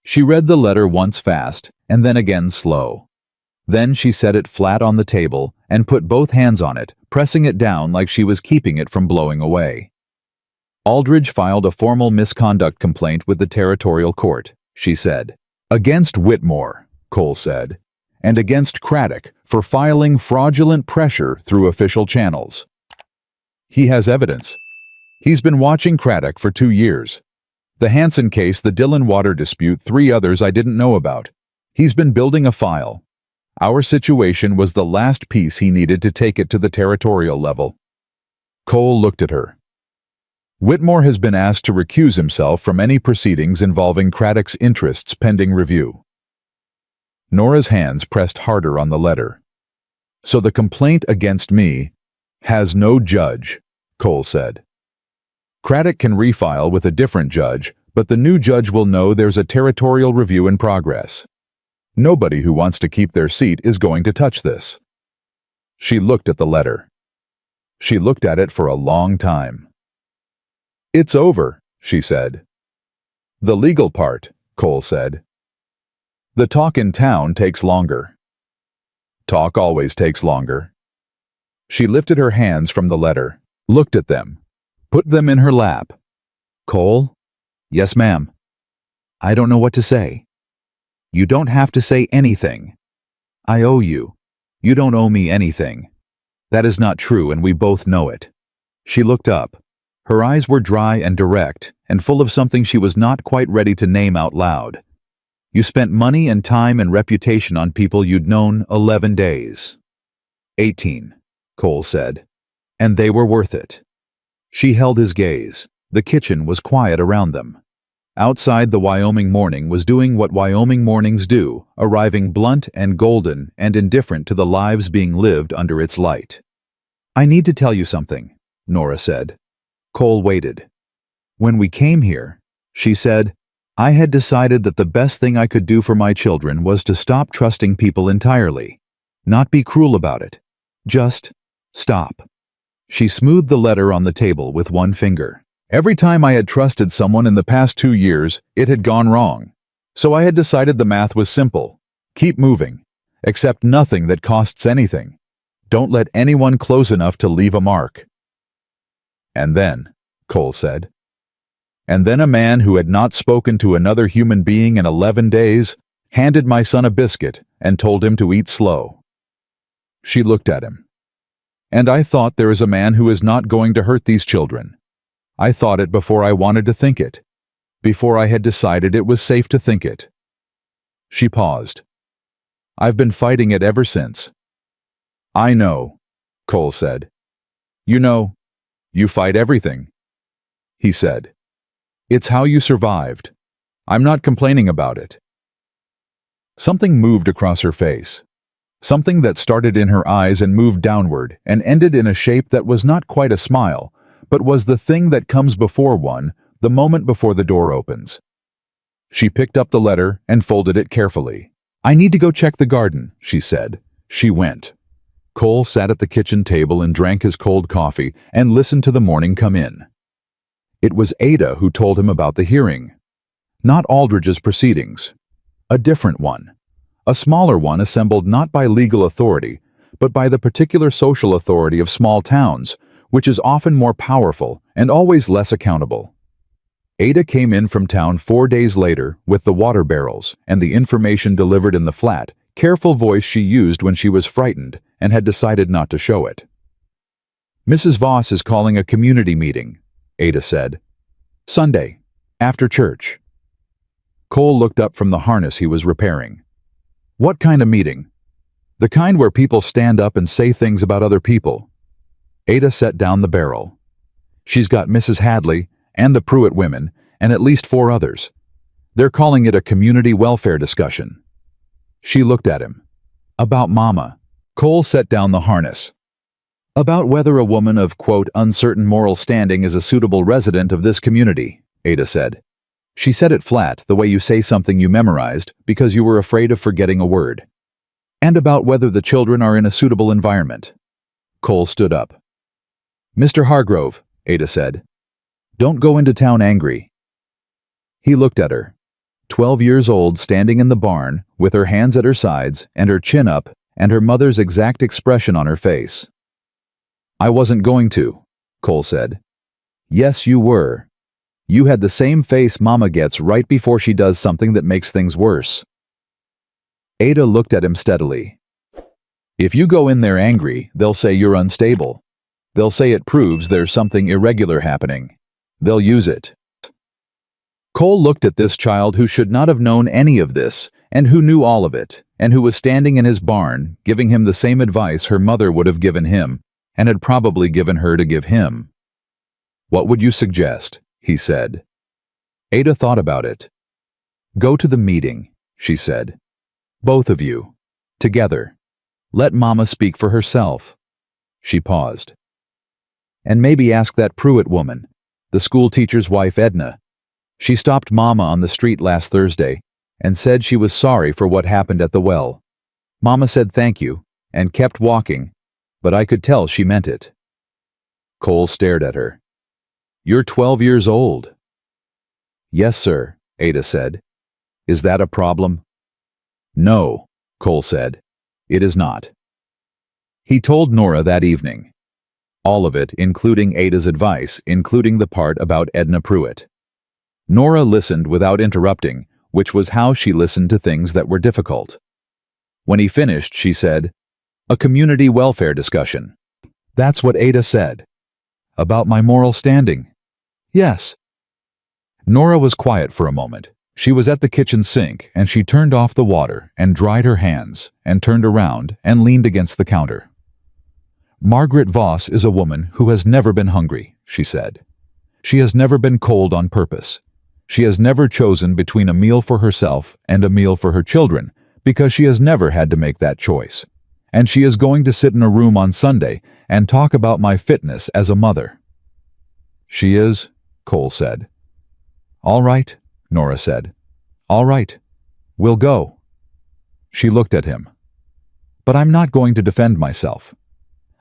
She read the letter once fast, and then again slow. Then she set it flat on the table and put both hands on it, pressing it down like she was keeping it from blowing away. "Aldridge filed a formal misconduct complaint with the territorial court," she said. "Against Whitmore," Cole said, "and against Craddock for filing fraudulent pressure through official channels. He has evidence. He's been watching Craddock for 2 years. The Hansen case, the Dillon water dispute, 3 others I didn't know about. He's been building a file. Our situation was the last piece he needed to take it to the territorial level." Cole looked at her. "Whitmore has been asked to recuse himself from any proceedings involving Craddock's interests pending review." Nora's hands pressed harder on the letter. "So the complaint against me has no judge," Cole said. "Craddock can refile with a different judge, but the new judge will know there's a territorial review in progress. Nobody who wants to keep their seat is going to touch this." She looked at the letter. She looked at it for a long time. "It's over," she said. "The legal part," Cole said. "The talk in town takes longer." "Talk always takes longer." She lifted her hands from the letter, looked at them, put them in her lap. "Cole?" "Yes, ma'am." "I don't know what to say." "You don't have to say anything. I owe you. You don't owe me anything. That is not true, and we both know it." She looked up. Her eyes were dry and direct, and full of something she was not quite ready to name out loud. "You spent money and time and reputation on people you'd known 11 days. 18, Cole said. "And they were worth it." She held his gaze. The kitchen was quiet around them. Outside, the Wyoming morning was doing what Wyoming mornings do, arriving blunt and golden and indifferent to the lives being lived under its light. "I need to tell you something," Nora said. Cole waited. "When we came here," she said, "I had decided that the best thing I could do for my children was to stop trusting people entirely. Not be cruel about it. Just stop." She smoothed the letter on the table with one finger. "Every time I had trusted someone in the past 2 years, it had gone wrong. So I had decided the math was simple. Keep moving. Accept nothing that costs anything. Don't let anyone close enough to leave a mark." "And then," Cole said. "And then a man who had not spoken to another human being in 11 days handed my son a biscuit and told him to eat slow." She looked at him. "And I thought, there is a man who is not going to hurt these children. I thought it before I wanted to think it, before I had decided it was safe to think it." She paused. "I've been fighting it ever since." "I know," Cole said. "You know, you fight everything," he said. "It's how you survived. I'm not complaining about it." Something moved across her face. Something that started in her eyes and moved downward and ended in a shape that was not quite a smile, but was the thing that comes before one, the moment before the door opens. She picked up the letter and folded it carefully. "I need to go check the garden," she said. She went. Cole sat at the kitchen table and drank his cold coffee and listened to the morning come in. It was Ada who told him about the hearing. Not Aldridge's proceedings. A different one. A smaller one assembled not by legal authority, but by the particular social authority of small towns, which is often more powerful and always less accountable. Ada came in from town 4 days later with the water barrels and the information delivered in the flat, careful voice she used when she was frightened and had decided not to show it. Mrs. Voss is calling a community meeting, Ada said. Sunday, after church. Cole looked up from the harness he was repairing. What kind of meeting? The kind where people stand up and say things about other people. Ada set down the barrel. She's got Mrs. Hadley and the Pruitt women and at least 4 others. They're calling it a community welfare discussion. She looked at him. About Mama. Cole set down the harness. About whether a woman of, quote, uncertain moral standing is a suitable resident of this community, Ada said. She said it flat, the way you say something you memorized because you were afraid of forgetting a word. And about whether the children are in a suitable environment. Cole stood up. Mr. Hargrove, Ada said. Don't go into town angry. He looked at her. 12 years old, standing in the barn, with her hands at her sides and her chin up and her mother's exact expression on her face. I wasn't going to, Cole said. Yes, you were. You had the same face Mama gets right before she does something that makes things worse. Ada looked at him steadily. If you go in there angry, they'll say you're unstable. They'll say it proves there's something irregular happening. They'll use it. Cole looked at this child who should not have known any of this, and who knew all of it, and who was standing in his barn, giving him the same advice her mother would have given him, and had probably given her to give him. What would you suggest? He said. Ada thought about it. Go to the meeting, she said. Both of you. Together. Let Mama speak for herself. She paused. And maybe ask that Pruitt woman, the school teacher's wife Edna. She stopped Mama on the street last Thursday and said she was sorry for what happened at the well. Mama said thank you and kept walking, but I could tell she meant it. Cole stared at her. You're 12 years old. Yes, sir, Ada said. Is that a problem? No, Cole said. It is not. He told Nora that evening. All of it, including Ada's advice, including the part about Edna Pruitt. Nora listened without interrupting, which was how she listened to things that were difficult. When he finished, she said, a community welfare discussion. That's what Ada said. About my moral standing. Yes. Nora was quiet for a moment. She was at the kitchen sink, and she turned off the water and dried her hands and turned around and leaned against the counter. Margaret Voss is a woman who has never been hungry, she said. She has never been cold on purpose. She has never chosen between a meal for herself and a meal for her children, because she has never had to make that choice. And she is going to sit in a room on Sunday and talk about my fitness as a mother. She is, Cole said. All right, Nora said. All right. We'll go. She looked at him. But I'm not going to defend myself.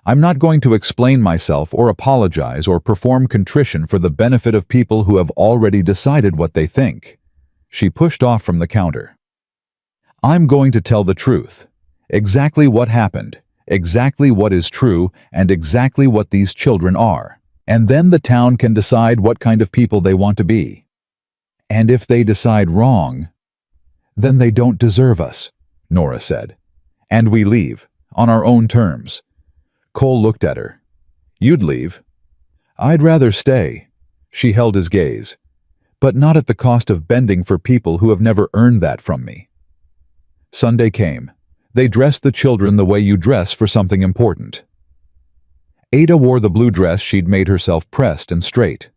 I'm not going to explain myself or apologize or perform contrition for the benefit of people who have already decided what they think. She pushed off from the counter. I'm going to tell the truth. Exactly what happened, exactly what is true, and exactly what these children are. And then the town can decide what kind of people they want to be. And if they decide wrong, then they don't deserve us, Nora said. And we leave, on our own terms. Cole looked at her. You'd leave. I'd rather stay. She held his gaze. But not at the cost of bending for people who have never earned that from me. Sunday came. They dressed the children the way you dress for something important. Ada wore the blue dress she'd made herself pressed and straight.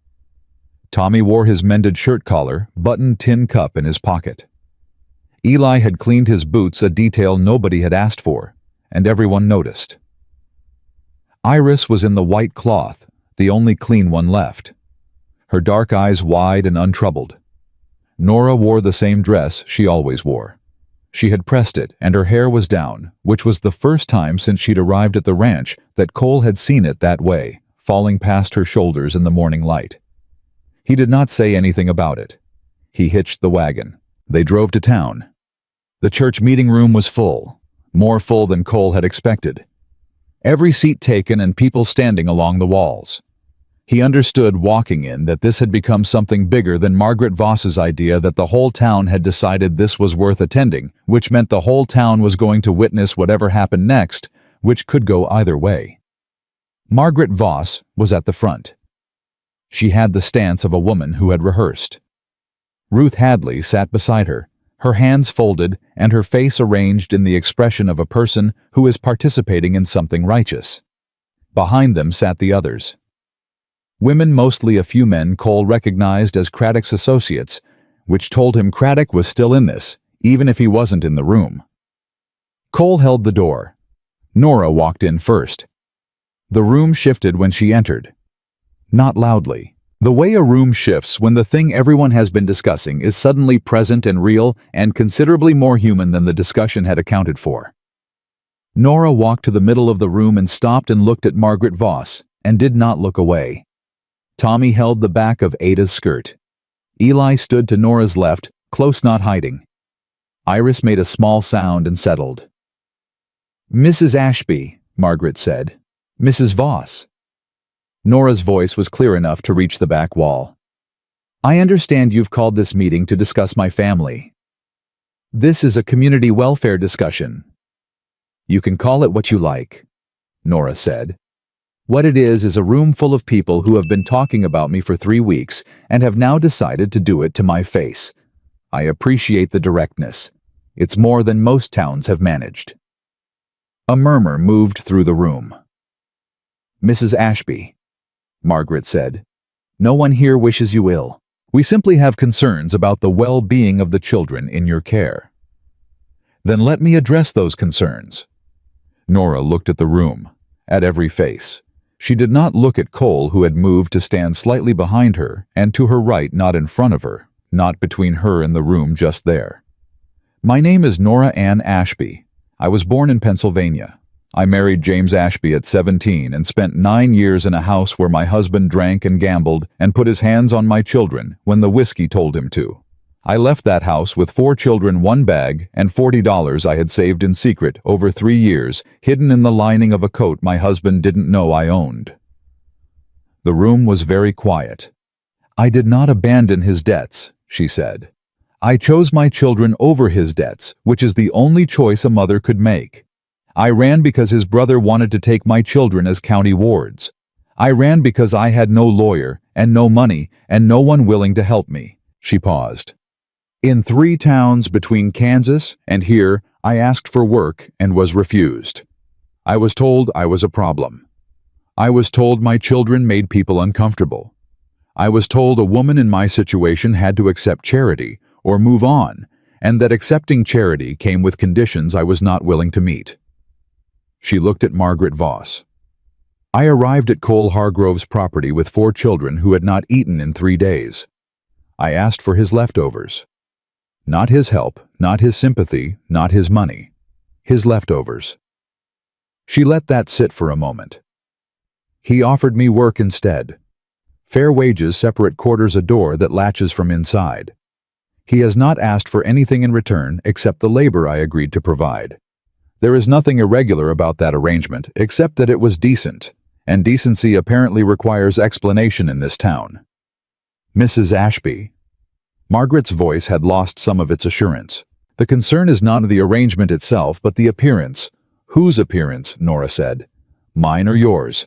Tommy wore his mended shirt collar, buttoned tin cup in his pocket. Eli had cleaned his boots, a detail nobody had asked for, and everyone noticed. Iris was in the white cloth, the only clean one left. Her dark eyes wide and untroubled. Nora wore the same dress she always wore. She had pressed it, and her hair was down, which was the first time since she'd arrived at the ranch that Cole had seen it that way, falling past her shoulders in the morning light. He did not say anything about it. He hitched the wagon. They drove to town. The church meeting room was full, more full than Cole had expected. Every seat taken and people standing along the walls. He understood walking in that this had become something bigger than Margaret Voss's idea that the whole town had decided this was worth attending, which meant the whole town was going to witness whatever happened next, which could go either way. Margaret Voss was at the front. She had the stance of a woman who had rehearsed. Ruth Hadley sat beside her, her hands folded and her face arranged in the expression of a person who is participating in something righteous. Behind them sat the others. Women, mostly a few men Cole recognized as Craddock's associates, which told him Craddock was still in this, even if he wasn't in the room. Cole held the door. Nora walked in first. The room shifted when she entered. Not loudly. The way a room shifts when the thing everyone has been discussing is suddenly present and real and considerably more human than the discussion had accounted for. Nora walked to the middle of the room and stopped and looked at Margaret Voss, and did not look away. Tommy held the back of Ada's skirt. Eli stood to Nora's left, close, not hiding. Iris made a small sound and settled. "Mrs. Ashby," Margaret said. "Mrs. Voss." Nora's voice was clear enough to reach the back wall. "I understand you've called this meeting to discuss my family. This is a community welfare discussion." "You can call it what you like," Nora said. "What it is a room full of people who have been talking about me for 3 weeks and have now decided to do it to my face. I appreciate the directness. It's more than most towns have managed." A murmur moved through the room. "Mrs. Ashby," Margaret said, "no one here wishes you ill. We simply have concerns about the well-being of the children in your care." "Then let me address those concerns." Nora looked at the room, at every face. She did not look at Cole, who had moved to stand slightly behind her, and to her right, not in front of her, not between her and the room just there. "My name is Nora Ann Ashby. I was born in Pennsylvania. I married James Ashby at 17 and spent 9 years in a house where my husband drank and gambled and put his hands on my children when the whiskey told him to. I left that house with 4 children, 1 bag, and $40 I had saved in secret over 3 years, hidden in the lining of a coat my husband didn't know I owned." The room was very quiet. "I did not abandon his debts," she said. "I chose my children over his debts, which is the only choice a mother could make. I ran because his brother wanted to take my children as county wards. I ran because I had no lawyer, and no money, and no one willing to help me." She paused. "In 3 towns between Kansas and here, I asked for work and was refused. I was told I was a problem. I was told my children made people uncomfortable. I was told a woman in my situation had to accept charity or move on, and that accepting charity came with conditions I was not willing to meet." She looked at Margaret Voss. "I arrived at Cole Hargrove's property with 4 children who had not eaten in 3 days. I asked for his leftovers. Not his help, not his sympathy, not his money. His leftovers." She let that sit for a moment. "He offered me work instead. Fair wages separate quarters a door that latches from inside. He has not asked for anything in return except the labor I agreed to provide. There is nothing irregular about that arrangement except that it was decent, and decency apparently requires explanation in this town." "Mrs. Ashby." Margaret's voice had lost some of its assurance. "The concern is not the arrangement itself, but the appearance." "Whose appearance?" Nora said. "Mine or yours?"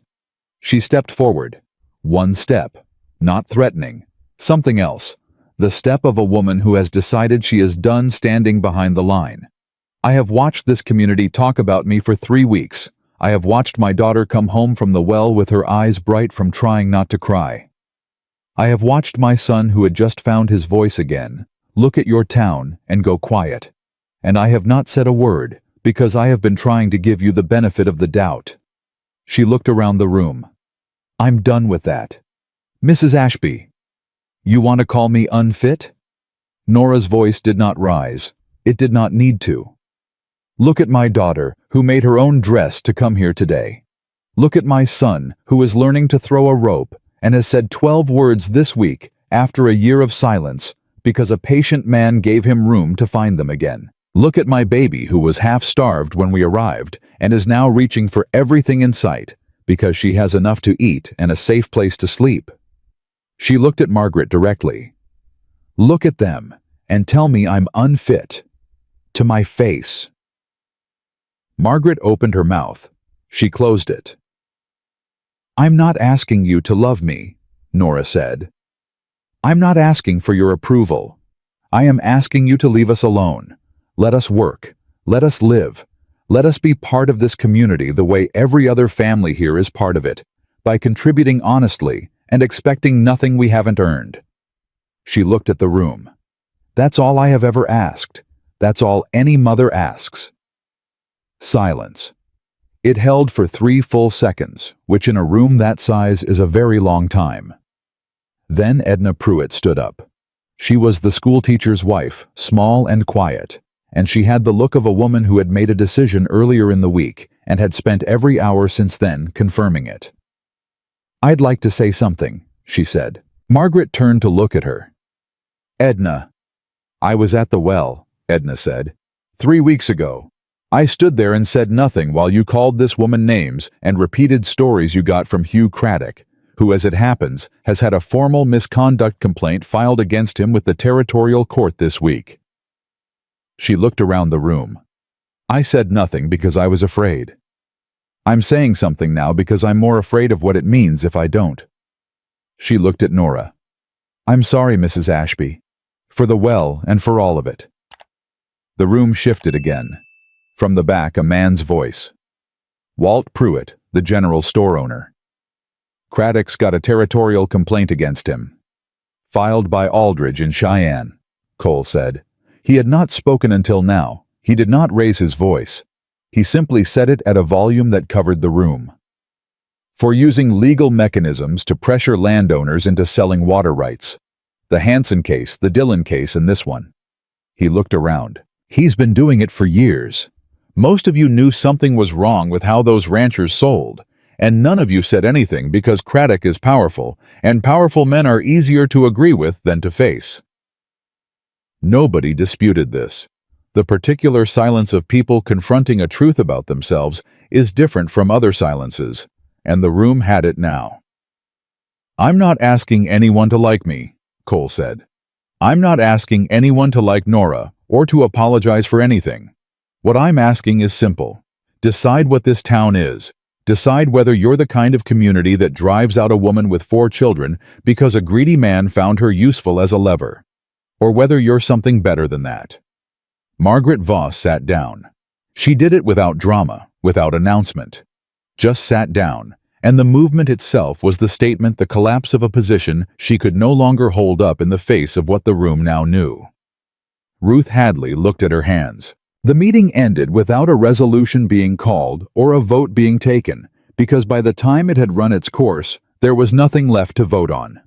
She stepped forward. 1 step. Not threatening. Something else. The step of a woman who has decided she is done standing behind the line. "I have watched this community talk about me for 3 weeks. I have watched my daughter come home from the well with her eyes bright from trying not to cry. I have watched my son, who had just found his voice again, look at your town and go quiet. And I have not said a word, because I have been trying to give you the benefit of the doubt." She looked around the room. "I'm done with that. Mrs. Ashby, you want to call me unfit?" Nora's voice did not rise. It did not need to. "Look at my daughter, who made her own dress to come here today. Look at my son, who is learning to throw a rope and has said 12 words this week after a year of silence because a patient man gave him room to find them again. Look at my baby, who was half-starved when we arrived and is now reaching for everything in sight because she has enough to eat and a safe place to sleep." She looked at Margaret directly. "Look at them and tell me I'm unfit. To my face." Margaret opened her mouth. She closed it. I'm not asking you to love me, Nora said. I'm not asking for your approval. I am asking you to leave us alone. Let us work. Let us live. Let us be part of this community the way every other family here is part of it, by contributing honestly and expecting nothing we haven't earned. She looked at the room. That's all I have ever asked. That's all any mother asks. Silence. It held for 3 full seconds, which in a room that size is a very long time. Then Edna Pruitt stood up. She was the schoolteacher's wife, small and quiet, and she had the look of a woman who had made a decision earlier in the week and had spent every hour since then confirming it. I'd like to say something, she said. Margaret turned to look at her. Edna. I was at the well, Edna said. 3 weeks ago. I stood there and said nothing while you called this woman names and repeated stories you got from Hugh Craddock, who, as it happens, has had a formal misconduct complaint filed against him with the territorial court this week. She looked around the room. I said nothing because I was afraid. I'm saying something now because I'm more afraid of what it means if I don't. She looked at Nora. I'm sorry, Mrs. Ashby. For the well and for all of it. The room shifted again. From the back, a man's voice. Walt Pruitt, the general store owner. Craddock's got a territorial complaint against him. Filed by Aldridge in Cheyenne, Cole said. He had not spoken until now. He did not raise his voice. He simply said it at a volume that covered the room. For using legal mechanisms to pressure landowners into selling water rights. The Hansen case, the Dillon case, and this one. He looked around. He's been doing it for years. Most of you knew something was wrong with how those ranchers sold, and none of you said anything because Craddock is powerful, and powerful men are easier to agree with than to face. Nobody disputed this. The particular silence of people confronting a truth about themselves is different from other silences, and the room had it now. I'm not asking anyone to like me, Cole said. I'm not asking anyone to like Nora or to apologize for anything. What I'm asking is simple. Decide what this town is. Decide whether you're the kind of community that drives out a woman with 4 children because a greedy man found her useful as a lever, or whether you're something better than that. Margaret Voss sat down. She did it without drama, without announcement. Just sat down, and the movement itself was the statement, the collapse of a position she could no longer hold up in the face of what the room now knew. Ruth Hadley looked at her hands. The meeting ended without a resolution being called or a vote being taken, because by the time it had run its course, there was nothing left to vote on.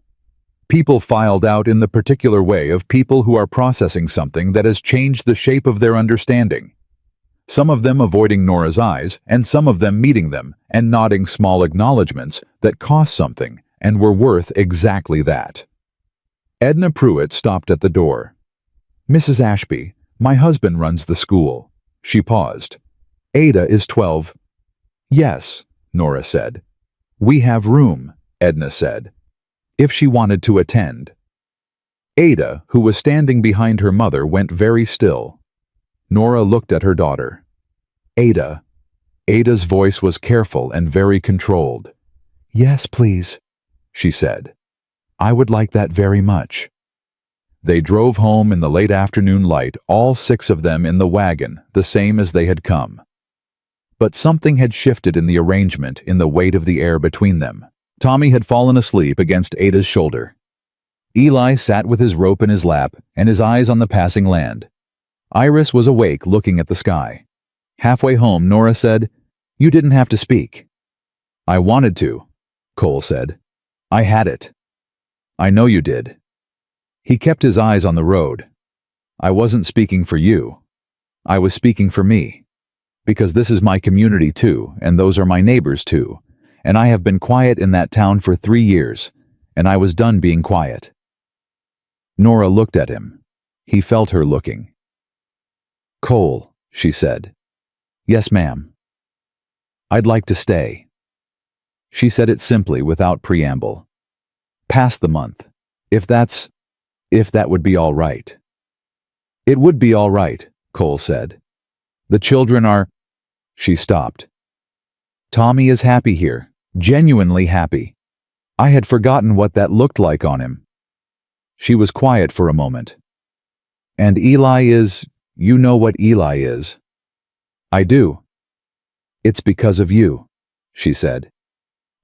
People filed out in the particular way of people who are processing something that has changed the shape of their understanding. Some of them avoiding Nora's eyes, and some of them meeting them and nodding small acknowledgments that cost something and were worth exactly that. Edna Pruitt stopped at the door. Mrs. Ashby, my husband runs the school. She paused. Ada is 12. Yes, Nora said. We have room, Edna said. If she wanted to attend. Ada, who was standing behind her mother, went very still. Nora looked at her daughter. Ada. Ada's voice was careful and very controlled. Yes, please, she said. I would like that very much. They drove home in the late afternoon light, all 6 of them in the wagon, the same as they had come. But something had shifted in the arrangement, in the weight of the air between them. Tommy had fallen asleep against Ada's shoulder. Eli sat with his rope in his lap and his eyes on the passing land. Iris was awake, looking at the sky. Halfway home, Nora said, You didn't have to speak. I wanted to, Cole said. I had it. I know you did. He kept his eyes on the road. I wasn't speaking for you. I was speaking for me. Because this is my community too, and those are my neighbors too. And I have been quiet in that town for 3 years, and I was done being quiet. Nora looked at him. He felt her looking. Cole, she said. Yes, ma'am. I'd like to stay. She said it simply, without preamble. Past the month. If that would be all right. It would be all right, Cole said. The children are... She stopped. Tommy is happy here, Genuinely happy. I had forgotten what that looked like on him. She was quiet for a moment. And Eli is, you know what Eli is. I do. It's because of you, she said.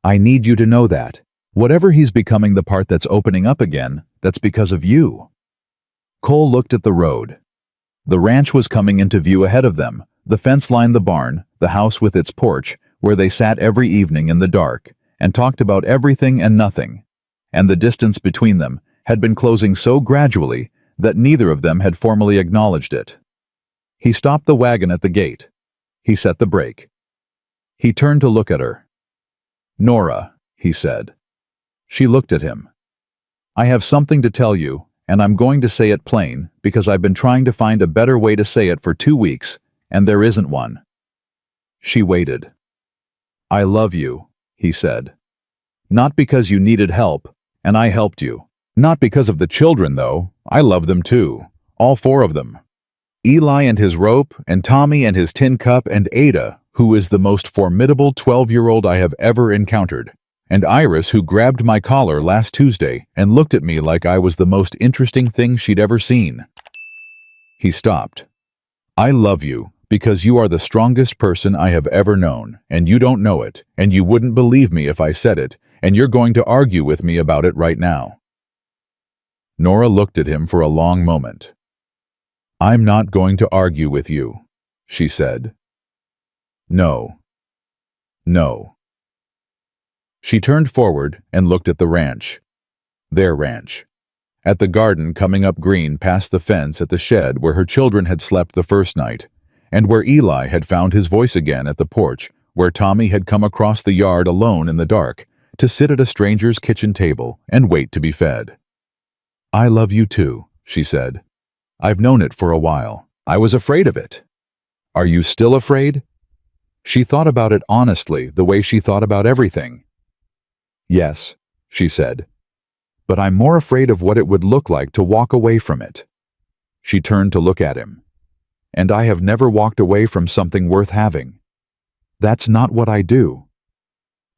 I need you to know that. Whatever he's becoming, the part that's opening up again, that's because of you. Cole looked at the road. The ranch was coming into view ahead of them. The fence lined the barn, the house with its porch, where they sat every evening in the dark and talked about everything and nothing. And the distance between them had been closing so gradually that neither of them had formally acknowledged it. He stopped the wagon at the gate. He set the brake. He turned to look at her. Nora, he said. She looked at him. I have something to tell you, and I'm going to say it plain because I've been trying to find a better way to say it for 2 weeks, and there isn't one. She waited. I love you, he said. Not because you needed help, and I helped you. Not because of the children, though. I love them too. All 4 of them. Eli and his rope, and Tommy and his tin cup, and Ada, who is the most formidable 12-year-old I have ever encountered, and Iris, who grabbed my collar last Tuesday and looked at me like I was the most interesting thing she'd ever seen. He stopped. I love you because you are the strongest person I have ever known, and you don't know it, and you wouldn't believe me if I said it, and you're going to argue with me about it right now. Nora looked at him for a long moment. I'm not going to argue with you, she said. No. No. She turned forward and looked at the ranch. Their ranch. At the garden coming up green past the fence at the shed where her children had slept the first night, and where Eli had found his voice again at the porch, where Tommy had come across the yard alone in the dark to sit at a stranger's kitchen table and wait to be fed. I love you too, she said. I've known it for a while. I was afraid of it. Are you still afraid? She thought about it honestly, the way she thought about everything. Yes, she said. But I'm more afraid of what it would look like to walk away from it. She turned to look at him. And I have never walked away from something worth having. That's not what I do.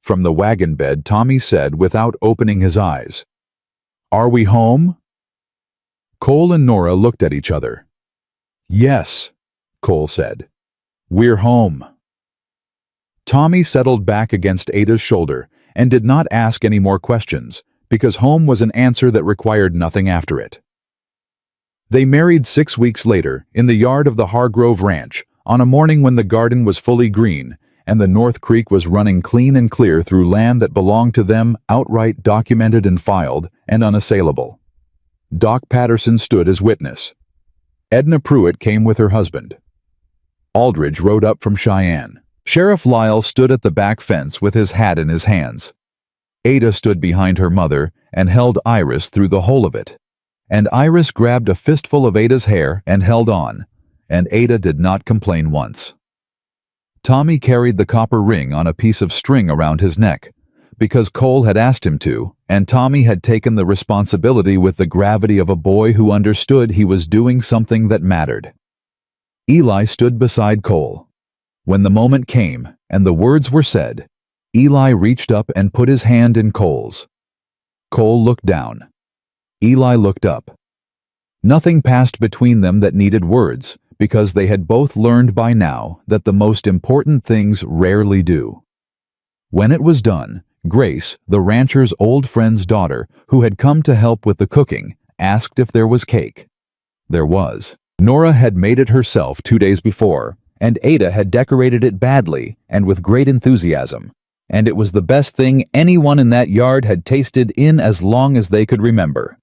From the wagon bed, Tommy said without opening his eyes, Are we home? Cole and Nora looked at each other. Yes, Cole said. We're home. Tommy settled back against Ada's shoulder and did not ask any more questions, because home was an answer that required nothing after it. They married 6 weeks later in the yard of the Hargrove Ranch on a morning when the garden was fully green and the North Creek was running clean and clear through land that belonged to them, outright documented and filed and unassailable. Doc Patterson stood as witness. Edna Pruitt came with her husband. Aldridge rode up from Cheyenne. Sheriff Lyle stood at the back fence with his hat in his hands. Ada stood behind her mother and held Iris through the whole of it. And Iris grabbed a fistful of Ada's hair and held on, and Ada did not complain once. Tommy carried the copper ring on a piece of string around his neck, because Cole had asked him to, and Tommy had taken the responsibility with the gravity of a boy who understood he was doing something that mattered. Eli stood beside Cole. When the moment came and the words were said, Eli reached up and put his hand in Cole's. Cole looked down. Eli looked up. Nothing passed between them that needed words, because they had both learned by now that the most important things rarely do. When it was done, Grace, the rancher's old friend's daughter, who had come to help with the cooking, asked if there was cake. There was. Nora had made it herself 2 days before, and Ada had decorated it badly and with great enthusiasm, and it was the best thing anyone in that yard had tasted in as long as they could remember.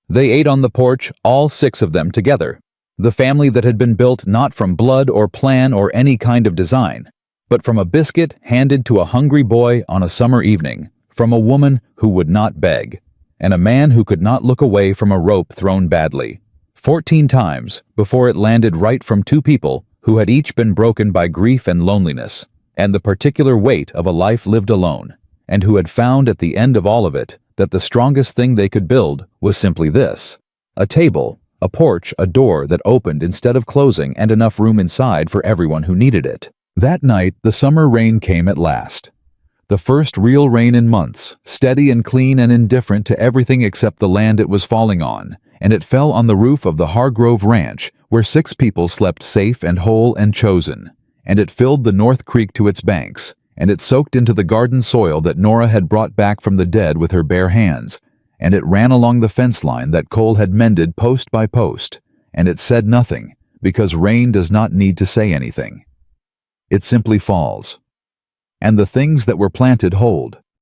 They ate on the porch, all 6 of them together, the family that had been built not from blood or plan or any kind of design, but from a biscuit handed to a hungry boy on a summer evening, from a woman who would not beg, and a man who could not look away from a rope thrown badly, 14 times before it landed right from 2 people who had each been broken by grief and loneliness, and the particular weight of a life lived alone, and who had found at the end of all of it that the strongest thing they could build was simply this: a table, a porch, a door that opened instead of closing, and enough room inside for everyone who needed it. That night, the summer rain came at last. The first real rain in months, steady and clean and indifferent to everything except the land it was falling on, and it fell on the roof of the Hargrove Ranch, where 6 people slept safe and whole and chosen. And it filled the North Creek to its banks, and it soaked into the garden soil that Nora had brought back from the dead with her bare hands, and it ran along the fence line that Cole had mended post by post, and it said nothing, because rain does not need to say anything. It simply falls. And the things that were planted hold.